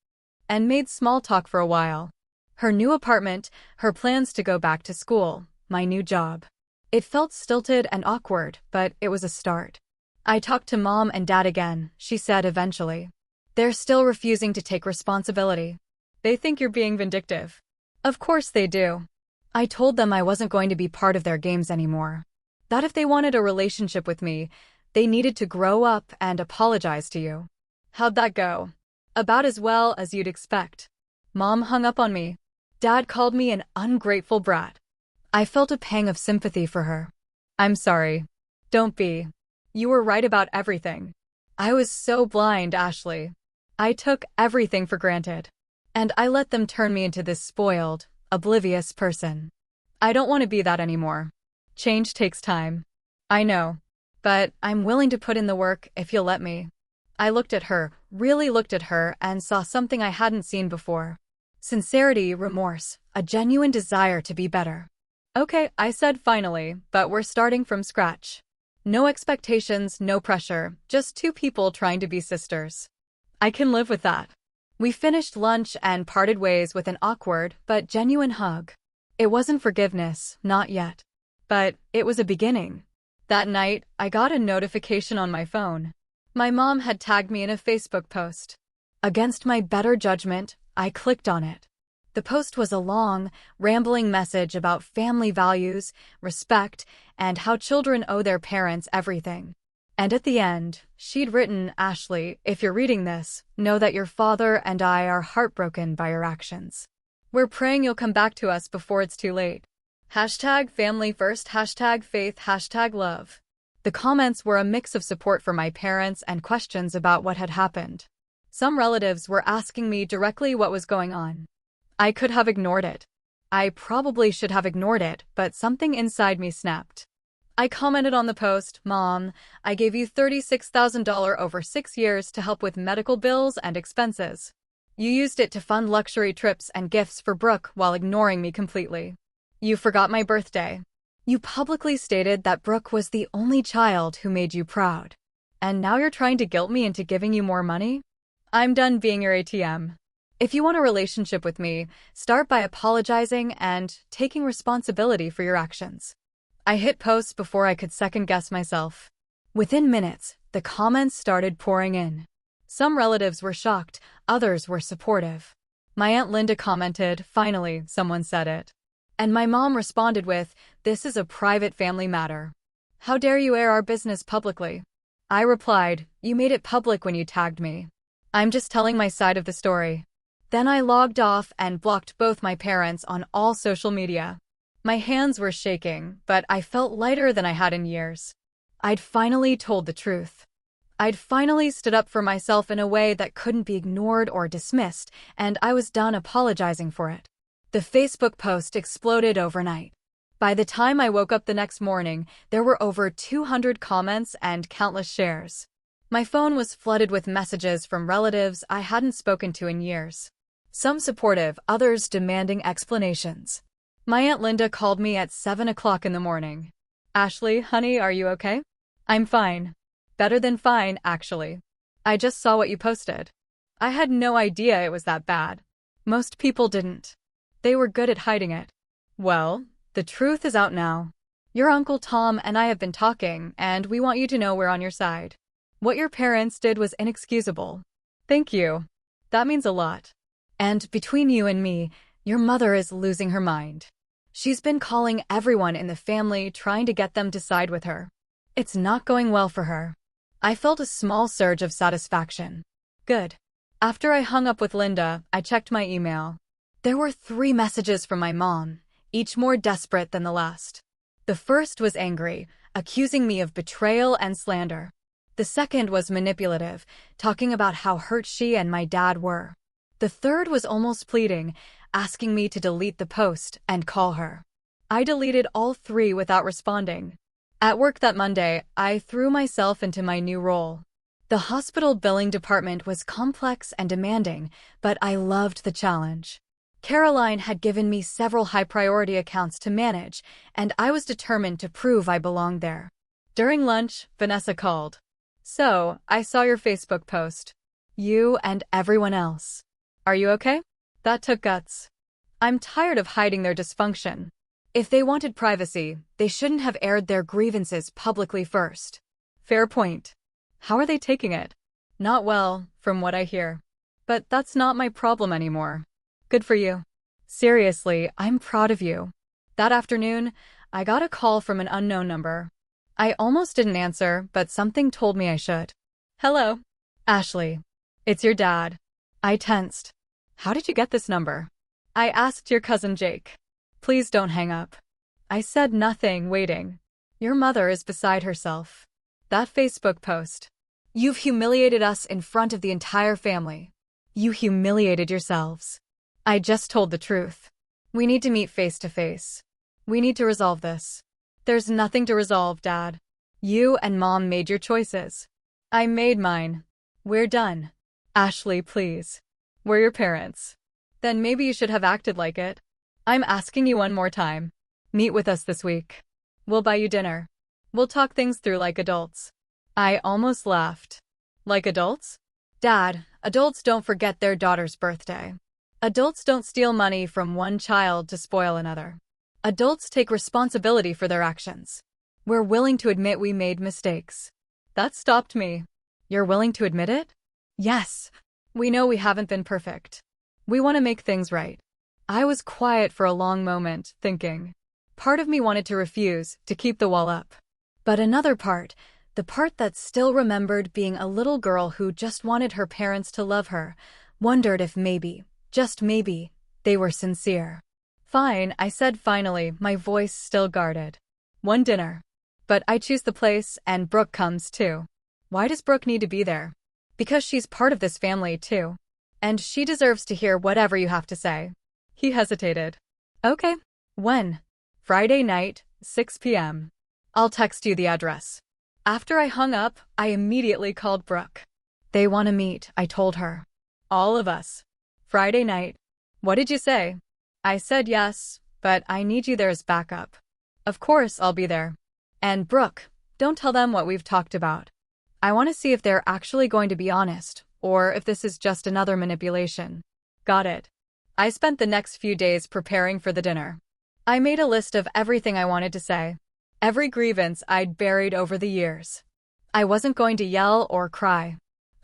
and made small talk for a while. Her new apartment, her plans to go back to school, my new job. It felt stilted and awkward, but it was a start. "I talked to Mom and Dad again," she said eventually. "They're still refusing to take responsibility. They think you're being vindictive." "Of course they do." I told them I wasn't going to be part of their games anymore. That if they wanted a relationship with me, they needed to grow up and apologize to you. How'd that go? About as well as you'd expect. Mom hung up on me. Dad called me an ungrateful brat. I felt a pang of sympathy for her. "I'm sorry. Don't be. You were right about everything. I was so blind, Ashley. I took everything for granted. And I let them turn me into this spoiled, oblivious person. I don't want to be that anymore. Change takes time. I know. But I'm willing to put in the work if you'll let me." I looked at her, really looked at her, and saw something I hadn't seen before. Sincerity, remorse, a genuine desire to be better. Okay, I said finally, but we're starting from scratch. No expectations, no pressure, just two people trying to be sisters. I can live with that. We finished lunch and parted ways with an awkward but genuine hug. It wasn't forgiveness, not yet. But it was a beginning. That night, I got a notification on my phone. My mom had tagged me in a Facebook post. Against my better judgment, I clicked on it. The post was a long, rambling message about family values, respect, and how children owe their parents everything. And at the end, she'd written, "Ashley, if you're reading this, know that your father and I are heartbroken by your actions. We're praying you'll come back to us before it's too late. Hashtag family first, hashtag faith, hashtag love." The comments were a mix of support for my parents and questions about what had happened. Some relatives were asking me directly what was going on. I could have ignored it. I probably should have ignored it, but something inside me snapped. I commented on the post, "Mom, I gave you $36,000 over 6 years to help with medical bills and expenses. You used it to fund luxury trips and gifts for Brooke while ignoring me completely. You forgot my birthday. You publicly stated that Brooke was the only child who made you proud. And now you're trying to guilt me into giving you more money? I'm done being your ATM. If you want a relationship with me, start by apologizing and taking responsibility for your actions." I hit post before I could second-guess myself. Within minutes, the comments started pouring in. Some relatives were shocked, others were supportive. My Aunt Linda commented, "Finally, someone said it." And my mom responded with, "This is a private family matter. How dare you air our business publicly?" I replied, "You made it public when you tagged me. I'm just telling my side of the story." Then I logged off and blocked both my parents on all social media. My hands were shaking, but I felt lighter than I had in years. I'd finally told the truth. I'd finally stood up for myself in a way that couldn't be ignored or dismissed, and I was done apologizing for it. The Facebook post exploded overnight. By the time I woke up the next morning, there were over 200 comments and countless shares. My phone was flooded with messages from relatives I hadn't spoken to in years. Some supportive, others demanding explanations. My Aunt Linda called me at 7 o'clock in the morning. "Ashley, honey, are you okay?" "I'm fine. Better than fine, actually. I just saw what you posted." I had no idea it was that bad. Most people didn't. They were good at hiding it. "Well, the truth is out now. Your Uncle Tom and I have been talking, and we want you to know we're on your side. What your parents did was inexcusable." "Thank you. That means a lot. And between you and me, your mother is losing her mind. She's been calling everyone in the family trying to get them to side with her. It's not going well for her." I felt a small surge of satisfaction. Good. After I hung up with Linda, I checked my email. There were 3 messages from my mom, each more desperate than the last. The first was angry, accusing me of betrayal and slander. The second was manipulative, talking about how hurt she and my dad were. The third was almost pleading, asking me to delete the post and call her. I deleted all 3 without responding. At work that Monday, I threw myself into my new role. The hospital billing department was complex and demanding, but I loved the challenge. Caroline had given me several high-priority accounts to manage, and I was determined to prove I belonged there. During lunch, Vanessa called. "So, I saw your Facebook post. You and everyone else. Are you okay?" That took guts. I'm tired of hiding their dysfunction. If they wanted privacy, they shouldn't have aired their grievances publicly first. Fair point. How are they taking it? Not well, from what I hear. But that's not my problem anymore. Good for you. Seriously, I'm proud of you. That afternoon, I got a call from an unknown number. I almost didn't answer, but something told me I should. "Hello. Ashley. It's your dad." I tensed. "How did you get this number?" "I asked your cousin Jake." "Please don't hang up." I said nothing, waiting. "Your mother is beside herself. That Facebook post. You've humiliated us in front of the entire family. You humiliated yourselves." I just told the truth. "We need to meet face to face. We need to resolve this." "There's nothing to resolve, Dad. You and Mom made your choices. I made mine. We're done. Ashley, please. We're your parents. Then maybe you should have acted like it. I'm asking you one more time. Meet with us this week. We'll buy you dinner. We'll talk things through like adults. I almost laughed. Like adults? Dad, adults don't forget their daughter's birthday. Adults don't steal money from one child to spoil another. Adults take responsibility for their actions. We're willing to admit we made mistakes. That stopped me. You're willing to admit it? Yes. We know we haven't been perfect. We want to make things right. I was quiet for a long moment, thinking. Part of me wanted to refuse, to keep the wall up. But another part, the part that still remembered being a little girl who just wanted her parents to love her, wondered if maybe, just maybe, they were sincere. Fine, I said finally, my voice still guarded. One dinner. But I choose the place, and Brooke comes too. Why does Brooke need to be there? Because she's part of this family too. And she deserves to hear whatever you have to say. He hesitated. Okay. When? Friday night, 6 p.m. I'll text you the address. After I hung up, I immediately called Brooke. They want to meet, I told her. All of us. Friday night. What did you say? I said yes, but I need you there as backup. Of course, I'll be there. And Brooke, don't tell them what we've talked about. I want to see if they're actually going to be honest, or if this is just another manipulation. Got it. I spent the next few days preparing for the dinner. I made a list of everything I wanted to say. Every grievance I'd buried over the years. I wasn't going to yell or cry.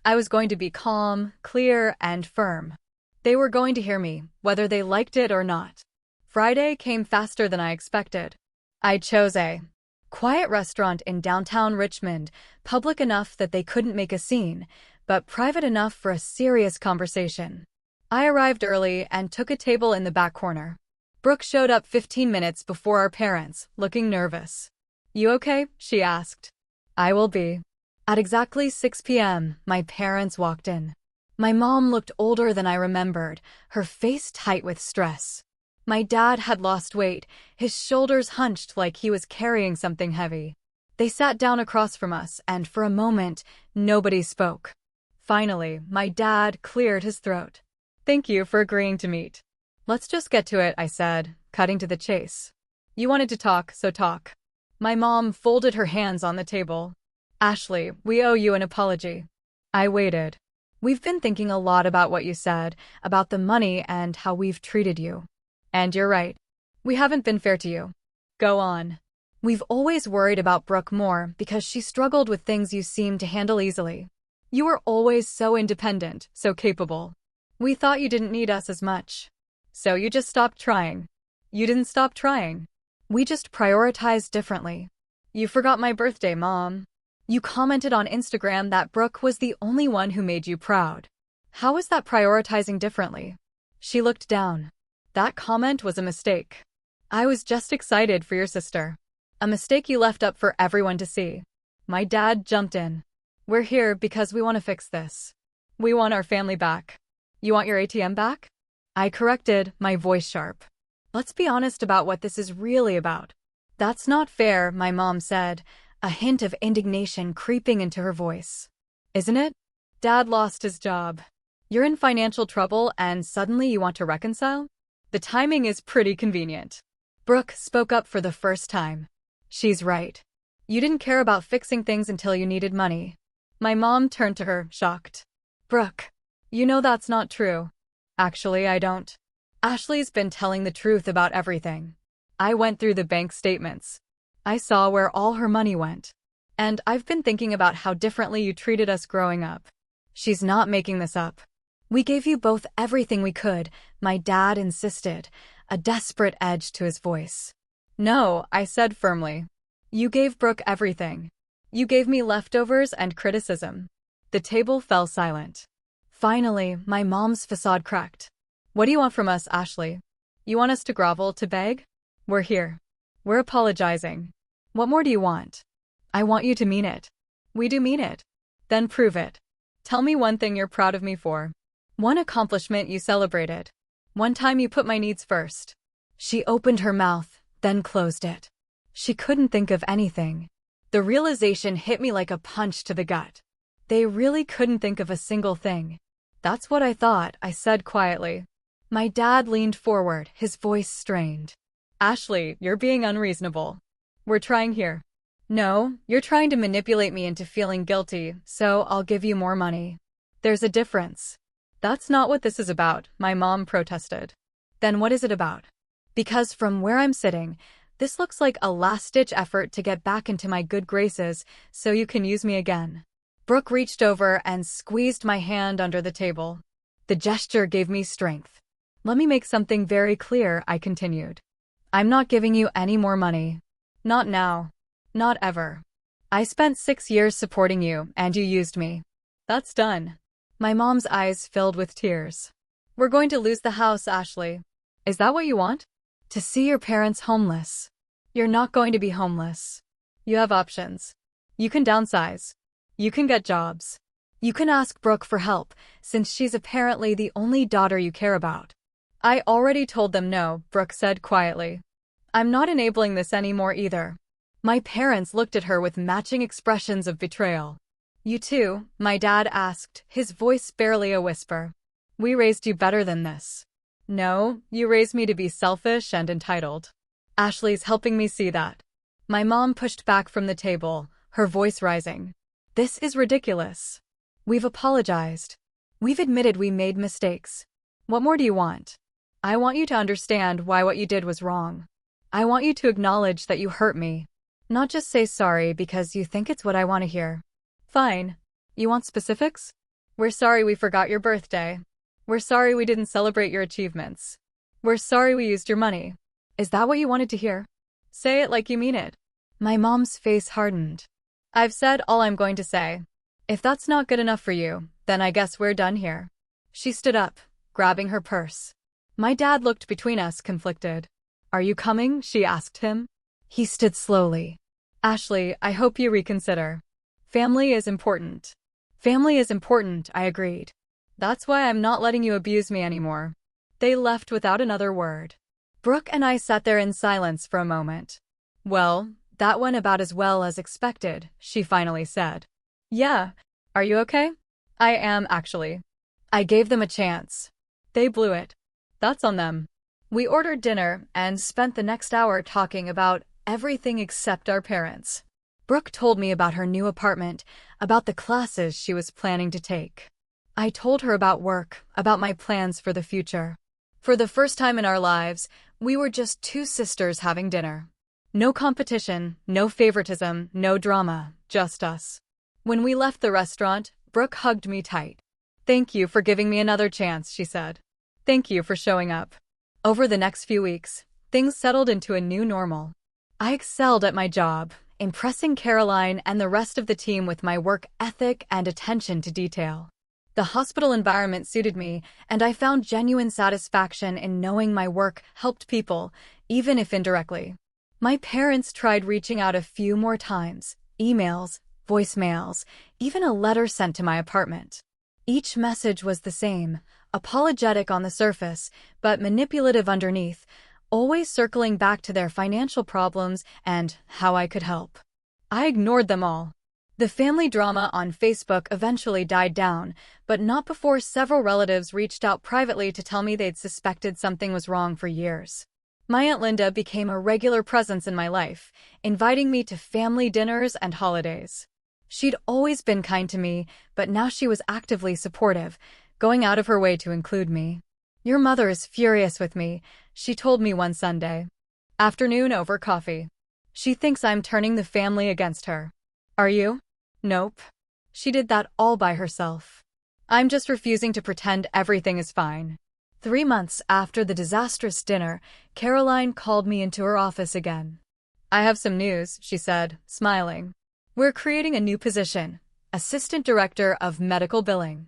I was going to be calm, clear, and firm. They were going to hear me, whether they liked it or not. Friday came faster than I expected. I chose a quiet restaurant in downtown Richmond, public enough that they couldn't make a scene, but private enough for a serious conversation. I arrived early and took a table in the back corner. Brooke showed up 15 minutes before our parents, looking nervous. You okay? She asked. I will be. At exactly 6 p.m., my parents walked in. My mom looked older than I remembered, her face tight with stress. My dad had lost weight, his shoulders hunched like he was carrying something heavy. They sat down across from us, and for a moment, nobody spoke. Finally, my dad cleared his throat. Thank you for agreeing to meet. Let's just get to it, I said, cutting to the chase. You wanted to talk, so talk. My mom folded her hands on the table. Ashley, we owe you an apology. I waited. We've been thinking a lot about what you said, about the money and how we've treated you. And you're right. We haven't been fair to you. Go on. We've always worried about Brooke more because she struggled with things you seemed to handle easily. You were always so independent, so capable. We thought you didn't need us as much. So you just stopped trying. You didn't stop trying. We just prioritized differently. You forgot my birthday, Mom. You commented on Instagram that Brooke was the only one who made you proud. How was that prioritizing differently? She looked down. That comment was a mistake. I was just excited for your sister. A mistake you left up for everyone to see. My dad jumped in. We're here because we want to fix this. We want our family back. You want your ATM back? I corrected, my voice sharp. Let's be honest about what this is really about. That's not fair, my mom said, a hint of indignation creeping into her voice. Isn't it? Dad lost his job. You're in financial trouble and suddenly you want to reconcile? The timing is pretty convenient. Brooke spoke up for the first time. She's right. You didn't care about fixing things until you needed money. My mom turned to her, shocked. Brooke, you know that's not true. Actually, I don't. Ashley's been telling the truth about everything. I went through the bank statements. I saw where all her money went. And I've been thinking about how differently you treated us growing up. She's not making this up. We gave you both everything we could, my dad insisted, a desperate edge to his voice. No, I said firmly. You gave Brooke everything. You gave me leftovers and criticism. The table fell silent. Finally, my mom's facade cracked. What do you want from us, Ashley? You want us to grovel, to beg? We're here. We're apologizing. What more do you want? I want you to mean it. We do mean it. Then prove it. Tell me one thing you're proud of me for. One accomplishment you celebrated. One time you put my needs first. She opened her mouth, then closed it. She couldn't think of anything. The realization hit me like a punch to the gut. They really couldn't think of a single thing. That's what I thought, I said quietly. My dad leaned forward, his voice strained. Ashley, you're being unreasonable. We're trying here. No, you're trying to manipulate me into feeling guilty, so I'll give you more money. There's a difference. That's not what this is about, my mom protested. Then what is it about? Because from where I'm sitting, this looks like a last-ditch effort to get back into my good graces so you can use me again. Brooke reached over and squeezed my hand under the table. The gesture gave me strength. Let me make something very clear, I continued. I'm not giving you any more money. Not now. Not ever. I spent 6 years supporting you, and you used me. That's done. My mom's eyes filled with tears. We're going to lose the house, Ashley. Is that what you want? To see your parents homeless. You're not going to be homeless. You have options. You can downsize. You can get jobs. You can ask Brooke for help, since she's apparently the only daughter you care about. I already told them no, Brooke said quietly. I'm not enabling this anymore either. My parents looked at her with matching expressions of betrayal. You too, my dad asked, his voice barely a whisper. We raised you better than this. No, you raised me to be selfish and entitled. Ashley's helping me see that. My mom pushed back from the table, her voice rising. This is ridiculous. We've apologized. We've admitted we made mistakes. What more do you want? I want you to understand why what you did was wrong. I want you to acknowledge that you hurt me. Not just say sorry because you think it's what I want to hear. Fine. You want specifics? We're sorry we forgot your birthday. We're sorry we didn't celebrate your achievements. We're sorry we used your money. Is that what you wanted to hear? Say it like you mean it. My mom's face hardened. I've said all I'm going to say. If that's not good enough for you, then I guess we're done here. She stood up, grabbing her purse. My dad looked between us, conflicted. Are you coming? She asked him. He stood slowly. Ashley, I hope you reconsider. Family is important. Family is important, I agreed. That's why I'm not letting you abuse me anymore. They left without another word. Brooke and I sat there in silence for a moment. Well, that went about as well as expected, she finally said. Yeah. Are you okay? I am, actually. I gave them a chance. They blew it. That's on them. We ordered dinner and spent the next hour talking about everything except our parents. Brooke told me about her new apartment, about the classes she was planning to take. I told her about work, about my plans for the future. For the first time in our lives, we were just two sisters having dinner. No competition, no favoritism, no drama, just us. When we left the restaurant, Brooke hugged me tight. Thank you for giving me another chance, she said. Thank you for showing up. Over the next few weeks, things settled into a new normal. I excelled at my job, impressing Caroline and the rest of the team with my work ethic and attention to detail. The hospital environment suited me, and I found genuine satisfaction in knowing my work helped people, even if indirectly. My parents tried reaching out a few more times, emails, voicemails, even a letter sent to my apartment. Each message was the same, apologetic on the surface, but manipulative underneath, always circling back to their financial problems and how I could help. I ignored them all. The family drama on Facebook eventually died down, but not before several relatives reached out privately to tell me they'd suspected something was wrong for years. My Aunt Linda became a regular presence in my life, inviting me to family dinners and holidays. She'd always been kind to me, but now she was actively supportive, going out of her way to include me. Your mother is furious with me, she told me one Sunday afternoon over coffee. She thinks I'm turning the family against her. Are you? Nope. She did that all by herself. I'm just refusing to pretend everything is fine. 3 months after the disastrous dinner, Caroline called me into her office again. I have some news, she said, smiling. We're creating a new position, Assistant Director of Medical Billing.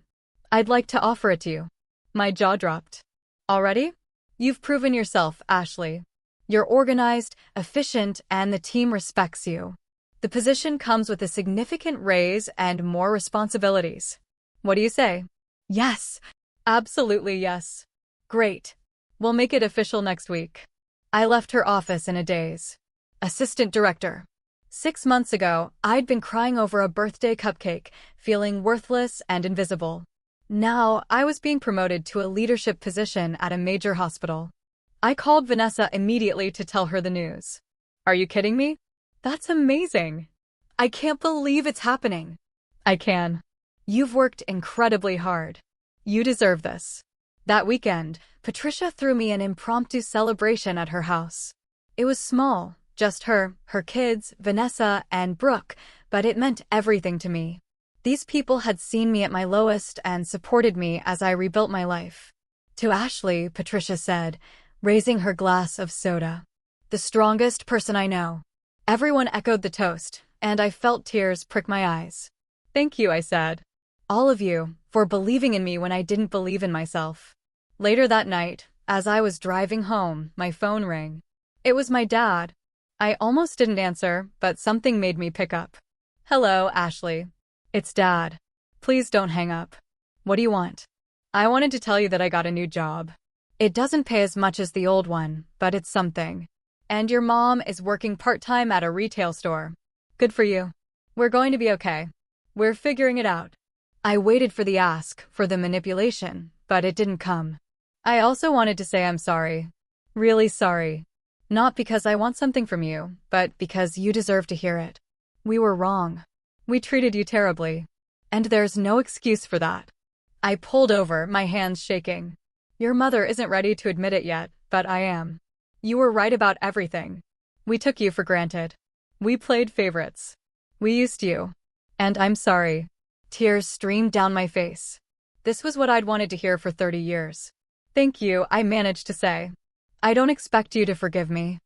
I'd like to offer it to you. My jaw dropped. Already? You've proven yourself, Ashley. You're organized, efficient, and the team respects you. The position comes with a significant raise and more responsibilities. What do you say? Yes. Absolutely yes. Great. We'll make it official next week. I left her office in a daze. Assistant Director. 6 months ago, I'd been crying over a birthday cupcake, feeling worthless and invisible. Now, I was being promoted to a leadership position at a major hospital. I called Vanessa immediately to tell her the news. Are you kidding me? That's amazing. I can't believe it's happening. I can. You've worked incredibly hard. You deserve this. That weekend, Patricia threw me an impromptu celebration at her house. It was small, just her kids, Vanessa, and Brooke, but it meant everything to me. These people had seen me at my lowest and supported me as I rebuilt my life. To Ashley, Patricia said, raising her glass of soda. The strongest person I know. Everyone echoed the toast, and I felt tears prick my eyes. Thank you, I said. All of you, for believing in me when I didn't believe in myself. Later that night, as I was driving home, my phone rang. It was my dad. I almost didn't answer, but something made me pick up. Hello, Ashley. It's Dad. Please don't hang up. What do you want? I wanted to tell you that I got a new job. It doesn't pay as much as the old one, but it's something. And your mom is working part-time at a retail store. Good for you. We're going to be okay. We're figuring it out. I waited for the ask, for the manipulation, but it didn't come. I also wanted to say I'm sorry. Really sorry. Not because I want something from you, but because you deserve to hear it. We were wrong. We treated you terribly. And there's no excuse for that. I pulled over, my hands shaking. Your mother isn't ready to admit it yet, but I am. You were right about everything. We took you for granted. We played favorites. We used you. And I'm sorry. Tears streamed down my face. This was what I'd wanted to hear for 30 years. Thank you, I managed to say. I don't expect you to forgive me.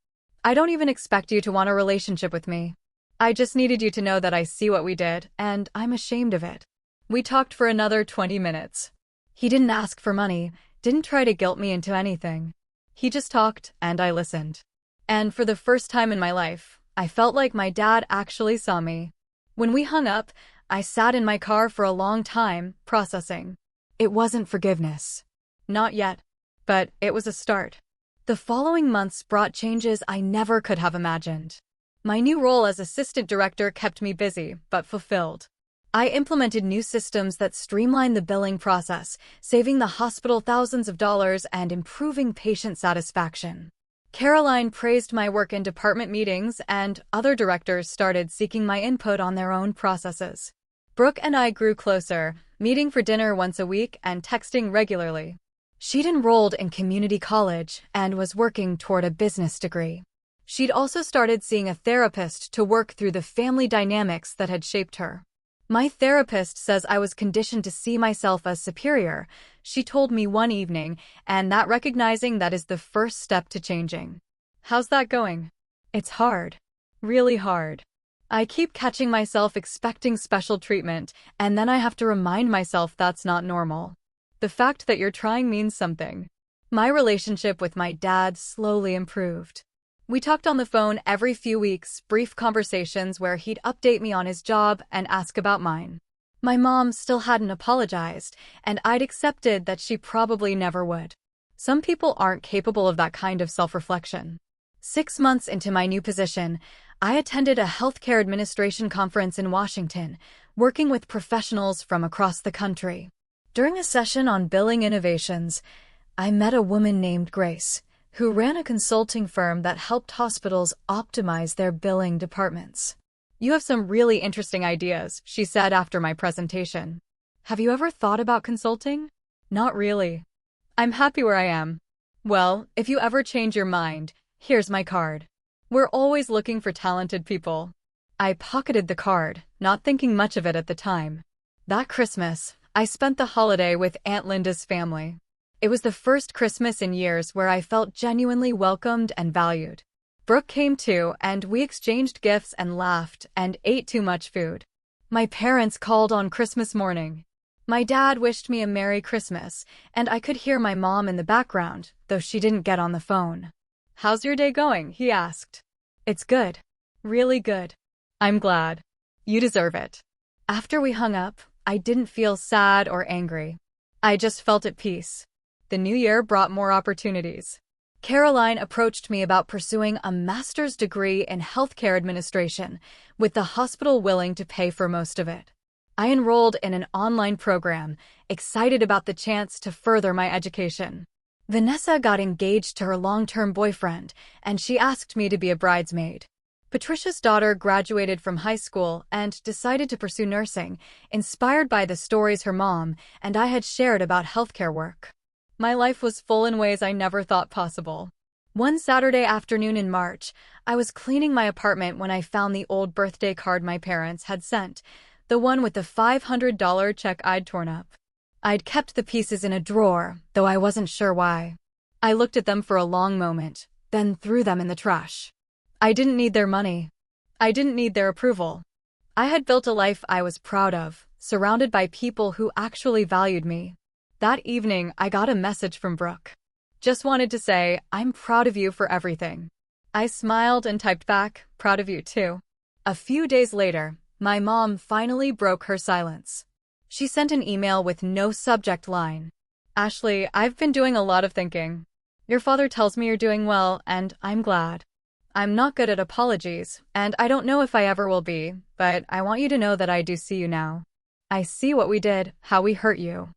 I don't even expect you to want a relationship with me. I just needed you to know that I see what we did, and I'm ashamed of it. We talked for another 20 minutes. He didn't ask for money, didn't try to guilt me into anything. He just talked, and I listened. And for the first time in my life, I felt like my dad actually saw me. When we hung up, I sat in my car for a long time, processing. It wasn't forgiveness. Not yet. But it was a start. The following months brought changes I never could have imagined. My new role as assistant director kept me busy, but fulfilled. I implemented new systems that streamlined the billing process, saving the hospital thousands of dollars and improving patient satisfaction. Caroline praised my work in department meetings, and other directors started seeking my input on their own processes. Brooke and I grew closer, meeting for dinner once a week and texting regularly. She'd enrolled in community college and was working toward a business degree. She'd also started seeing a therapist to work through the family dynamics that had shaped her. My therapist says I was conditioned to see myself as superior, she told me one evening, and that recognizing that is the first step to changing. How's that going? It's hard. Really hard. I keep catching myself expecting special treatment, and then I have to remind myself that's not normal. The fact that you're trying means something. My relationship with my dad slowly improved. We talked on the phone every few weeks, brief conversations where he'd update me on his job and ask about mine. My mom still hadn't apologized, and I'd accepted that she probably never would. Some people aren't capable of that kind of self-reflection. 6 months into my new position, I attended a healthcare administration conference in Washington, working with professionals from across the country. During a session on billing innovations, I met a woman named Grace, who ran a consulting firm that helped hospitals optimize their billing departments. You have some really interesting ideas, she said after my presentation. Have you ever thought about consulting? Not really. I'm happy where I am. Well, if you ever change your mind, here's my card. We're always looking for talented people. I pocketed the card, not thinking much of it at the time. That Christmas, I spent the holiday with Aunt Linda's family. It was the first Christmas in years where I felt genuinely welcomed and valued. Brooke came too, and we exchanged gifts and laughed and ate too much food. My parents called on Christmas morning. My dad wished me a Merry Christmas, and I could hear my mom in the background, though she didn't get on the phone. How's your day going? He asked. It's good. Really good. I'm glad. You deserve it. After we hung up, I didn't feel sad or angry. I just felt at peace. The new year brought more opportunities. Caroline approached me about pursuing a master's degree in healthcare administration, with the hospital willing to pay for most of it. I enrolled in an online program, excited about the chance to further my education. Vanessa got engaged to her long-term boyfriend, and she asked me to be a bridesmaid. Patricia's daughter graduated from high school and decided to pursue nursing, inspired by the stories her mom and I had shared about healthcare work. My life was full in ways I never thought possible. One Saturday afternoon in March, I was cleaning my apartment when I found the old birthday card my parents had sent, the one with the $500 check I'd torn up. I'd kept the pieces in a drawer, though I wasn't sure why. I looked at them for a long moment, then threw them in the trash. I didn't need their money. I didn't need their approval. I had built a life I was proud of, surrounded by people who actually valued me. That evening, I got a message from Brooke. Just wanted to say, I'm proud of you for everything. I smiled and typed back, proud of you too. A few days later, my mom finally broke her silence. She sent an email with no subject line. Ashley, I've been doing a lot of thinking. Your father tells me you're doing well, and I'm glad. I'm not good at apologies, and I don't know if I ever will be, but I want you to know that I do see you now. I see what we did, how we hurt you.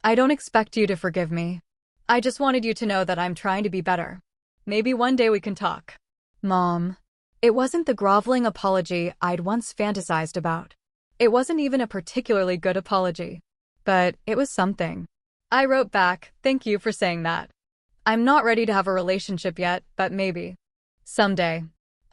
I don't expect you to forgive me. I just wanted you to know that I'm trying to be better. Maybe one day we can talk. Mom. It wasn't the groveling apology I'd once fantasized about. It wasn't even a particularly good apology. But it was something. I wrote back, thank you for saying that. I'm not ready to have a relationship yet, but maybe. Someday.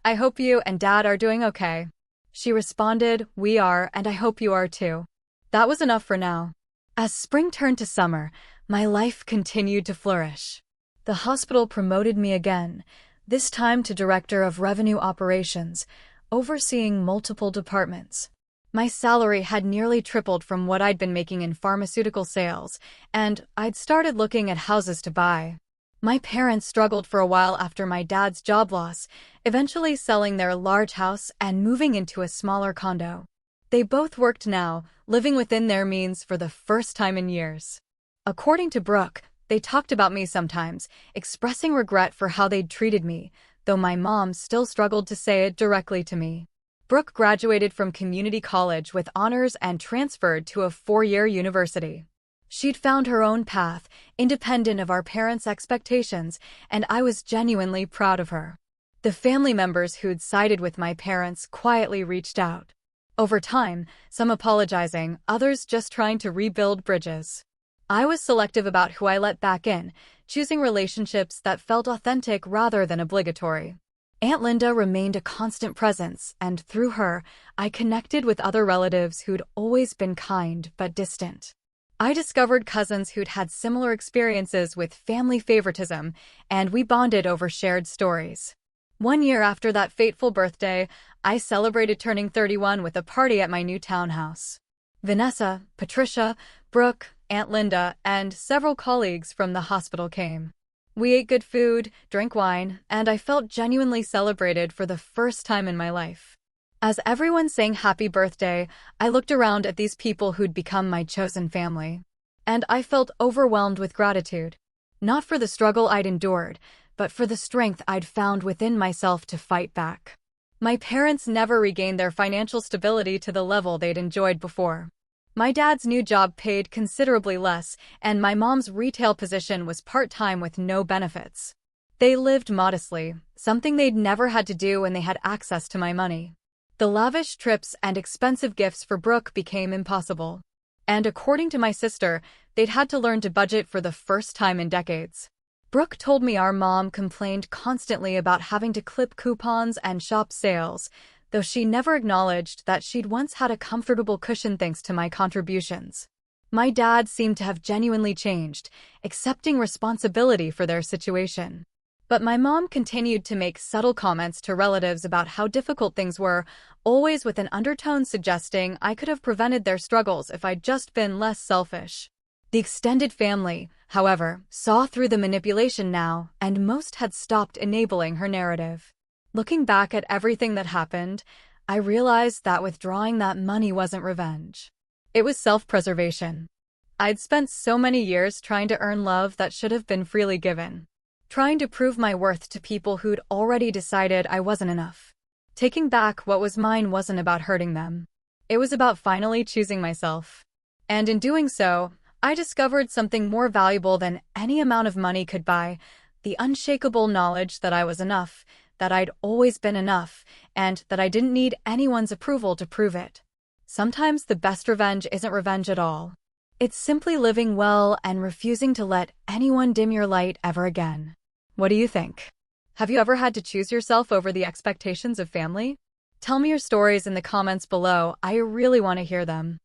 I hope you and Dad are doing okay. She responded, we are, and I hope you are too. That was enough for now. As spring turned to summer, my life continued to flourish. The hospital promoted me again, this time to Director of Revenue Operations, overseeing multiple departments. My salary had nearly tripled from what I'd been making in pharmaceutical sales, and I'd started looking at houses to buy. My parents struggled for a while after my dad's job loss, eventually selling their large house and moving into a smaller condo. They both worked now, living within their means for the first time in years. According to Brooke, they talked about me sometimes, expressing regret for how they'd treated me, though my mom still struggled to say it directly to me. Brooke graduated from community college with honors and transferred to a 4-year university. She'd found her own path, independent of our parents' expectations, and I was genuinely proud of her. The family members who'd sided with my parents quietly reached out. Over time, some apologizing, others just trying to rebuild bridges. I was selective about who I let back in, choosing relationships that felt authentic rather than obligatory. Aunt Linda remained a constant presence, and through her, I connected with other relatives who'd always been kind but distant. I discovered cousins who'd had similar experiences with family favoritism, and we bonded over shared stories. 1 year after that fateful birthday, I celebrated turning 31 with a party at my new townhouse. Vanessa, Patricia, Brooke, Aunt Linda, and several colleagues from the hospital came. We ate good food, drank wine, and I felt genuinely celebrated for the first time in my life. As everyone sang happy birthday, I looked around at these people who'd become my chosen family. And I felt overwhelmed with gratitude. Not for the struggle I'd endured, but for the strength I'd found within myself to fight back. My parents never regained their financial stability to the level they'd enjoyed before. My dad's new job paid considerably less, and my mom's retail position was part-time with no benefits. They lived modestly, something they'd never had to do when they had access to my money. The lavish trips and expensive gifts for Brooke became impossible. And according to my sister, they'd had to learn to budget for the first time in decades. Brooke told me our mom complained constantly about having to clip coupons and shop sales, though she never acknowledged that she'd once had a comfortable cushion thanks to my contributions. My dad seemed to have genuinely changed, accepting responsibility for their situation. But my mom continued to make subtle comments to relatives about how difficult things were, always with an undertone suggesting I could have prevented their struggles if I'd just been less selfish. The extended family, however, saw through the manipulation now, and most had stopped enabling her narrative. Looking back at everything that happened, I realized that withdrawing that money wasn't revenge. It was self-preservation. I'd spent so many years trying to earn love that should have been freely given. trying to prove my worth to people who'd already decided I wasn't enough. Taking back what was mine wasn't about hurting them. It was about finally choosing myself. And in doing so, I discovered something more valuable than any amount of money could buy: the unshakable knowledge that I was enough, that I'd always been enough, and that I didn't need anyone's approval to prove it. Sometimes the best revenge isn't revenge at all. It's simply living well and refusing to let anyone dim your light ever again. What do you think? Have you ever had to choose yourself over the expectations of family? Tell me your stories in the comments below. I really want to hear them.